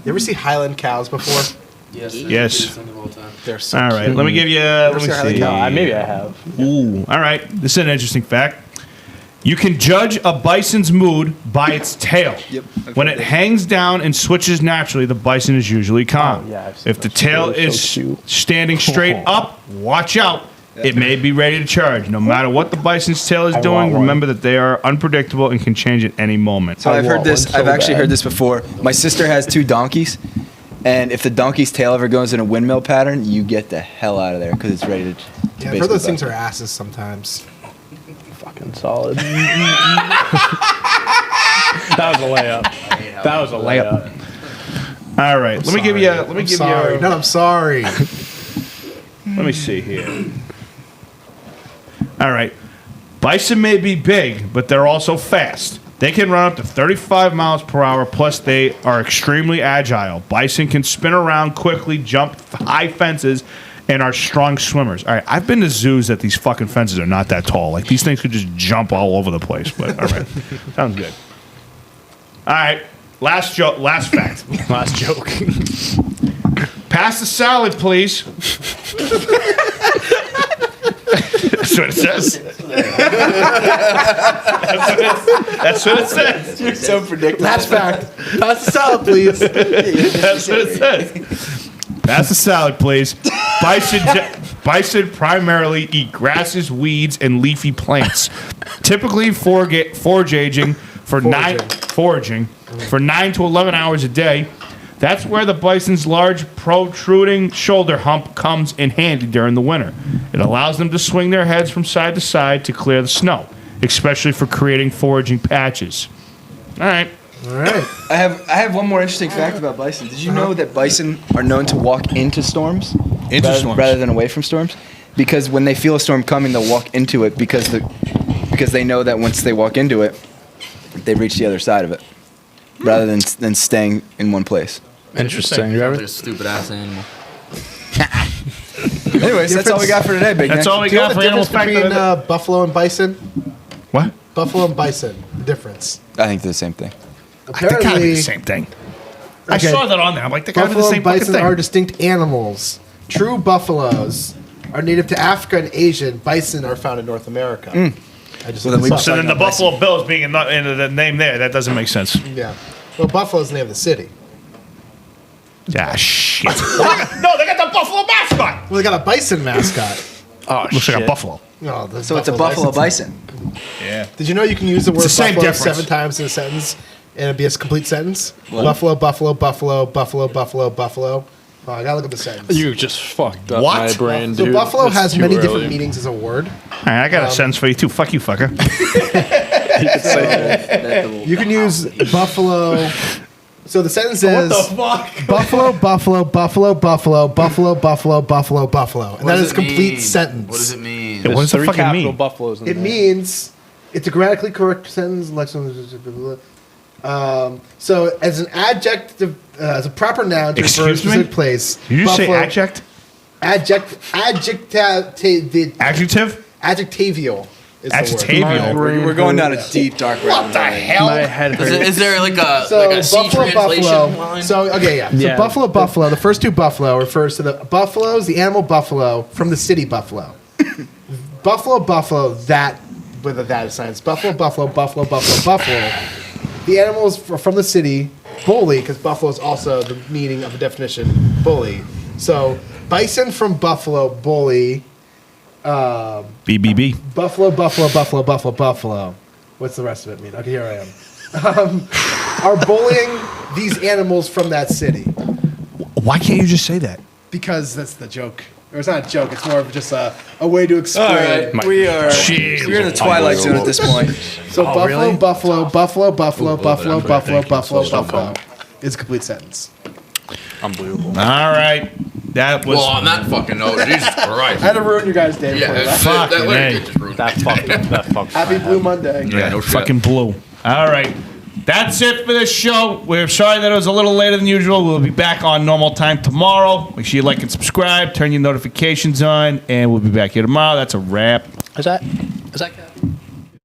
ever see Highland cows before? Yes. They're so All right, let me give you. Let me see how they see. go. Maybe I have. Ooh, all right. This is an interesting fact. You can judge a bison's mood by its tail. Yep, I've When heard it that. hangs down and switches naturally, the bison is usually calm. Oh, yeah, I've seen If the those. tail They're is so cute. standing straight up, watch out. It may be ready to charge. No matter what the bison's tail is I doing, want one. remember that they are unpredictable and can change at any moment. So I I've heard want this. one so I've actually bad. heard this before. My sister has 2 donkeys, and if the donkey's tail ever goes in a windmill pattern, you get the hell out of there because it's ready to. Yeah, I've basically heard those things bust. are asses sometimes. Fucking solid. That was a layup. That was a layup. All right, let me give you. Let me I'm give sorry. you. No, I'm sorry. Let me see here. All right. Bison may be big, but they're also fast. They can run up to 35 miles per hour, plus they are extremely agile. Bison can spin around quickly, jump high fences, and are strong swimmers. All right, I've been to zoos that these fucking fences are not that tall. Like, these things could just jump all over the place, but all right. Sounds good. All right, last joke, last fact. Last joke. Pass the salad, please. That's what it says. That's what it says. You're so predictable. Last fact. Pass the salad, please. That's what it says. Pass the salad, please. Bison primarily eat grasses, weeds, and leafy plants. Typically foraging for Foraging. foraging for 9 to 11 hours a day. That's where the bison's large protruding shoulder hump comes in handy during the winter. It allows them to swing their heads from side to side to clear the snow, especially for creating foraging patches. All right. All right. I have one more interesting fact about bison. Did you know that bison are known to walk into storms? Rather than away from storms? Because when they feel a storm coming, they'll walk into it because they know that once they walk into it, they reach the other side of it, rather than staying in one place. Interesting. You ever? Like a stupid ass animal. Anyways, that's all we got for today, Big That's Nick. all we Do you know got the for animal difference fact. between of the- buffalo and bison? What? Buffalo and bison. The difference. I think they're the same thing. They gotta be Apparently, the same thing. I Okay. saw that on there. I'm like, they gotta be the buffalo same and fucking bison thing. are distinct animals. True buffaloes are native to Africa and Asia. And bison are found in North America. I just Well, then looked we- this So up. then the Buffalo Bills being in the name there, that doesn't make sense. Yeah. Well, Buffalo's the name of the city. Ah, shit. No, they got the Buffalo mascot. Well, they got a bison mascot. Oh, Looks shit. like a buffalo. Oh, the So it's a buffalo bison. Yeah. Did you know you can use the word the same buffalo difference. 7 times in a sentence and it'd be a complete sentence? Buffalo, buffalo, buffalo, buffalo, buffalo, buffalo. Oh, I gotta look at the sentence. You just fucked up What? my brain, So dude. buffalo It's has too many early. different meanings as a word. All right, I got a sentence for you too. Fuck you, fucker. You can use buffalo. So the sentence is fuck? buffalo, buffalo, buffalo, buffalo, buffalo, buffalo, buffalo, buffalo, and that is a complete sentence. What does it mean? What does it Three fucking capital mean? buffaloes in It there. means it's a grammatically correct sentence. So as an adjective, as a proper noun to refer to a Excuse me? specific place. Did you say buffalo- adject? Adjectival Adjective? is the word. Adjectival. We're going down a deep dark rabbit hole. hell? My head Is, hurts. is there like a So like a C buffalo, translation buffalo. line? So okay, yeah. So Yeah. buffalo, buffalo. The first two buffalo refers to the buffaloes, the animal buffalo from the city buffalo. Buffalo, buffalo. That with a that science. Buffalo, buffalo, buffalo, buffalo, buffalo. The animals from the city. Bully, because buffalo is also the meaning of the definition. Bully. So bison from buffalo, bully. BBB. Buffalo, buffalo, buffalo, buffalo, buffalo. What's the rest of it mean? Okay, here I am. Are bullying these animals from that city Why can't you just say that? because that's the joke. Or it's not a joke. It's more of just a way to explain. All right, Jeez. we're in the twilight zone at this point. So buffalo, really? buffalo, buffalo, buffalo, buffalo, bit. buffalo, Thank you. buffalo, Slow buffalo. It's a complete sentence. Unbelievable. All right. That was. Well, on that fucking note, Jesus I Christ. had to ruin your guys' day Yeah, before you left. Fuck, that way man. it just ruined. That fucked Happy my Blue head. Monday. Yeah, no shit. fucking blue. All right. That's it for this show. We're sorry that it was a little later than usual. We'll be back on normal time tomorrow. Make sure you like and subscribe, turn your notifications on, and we'll be back here tomorrow. That's a wrap. Is that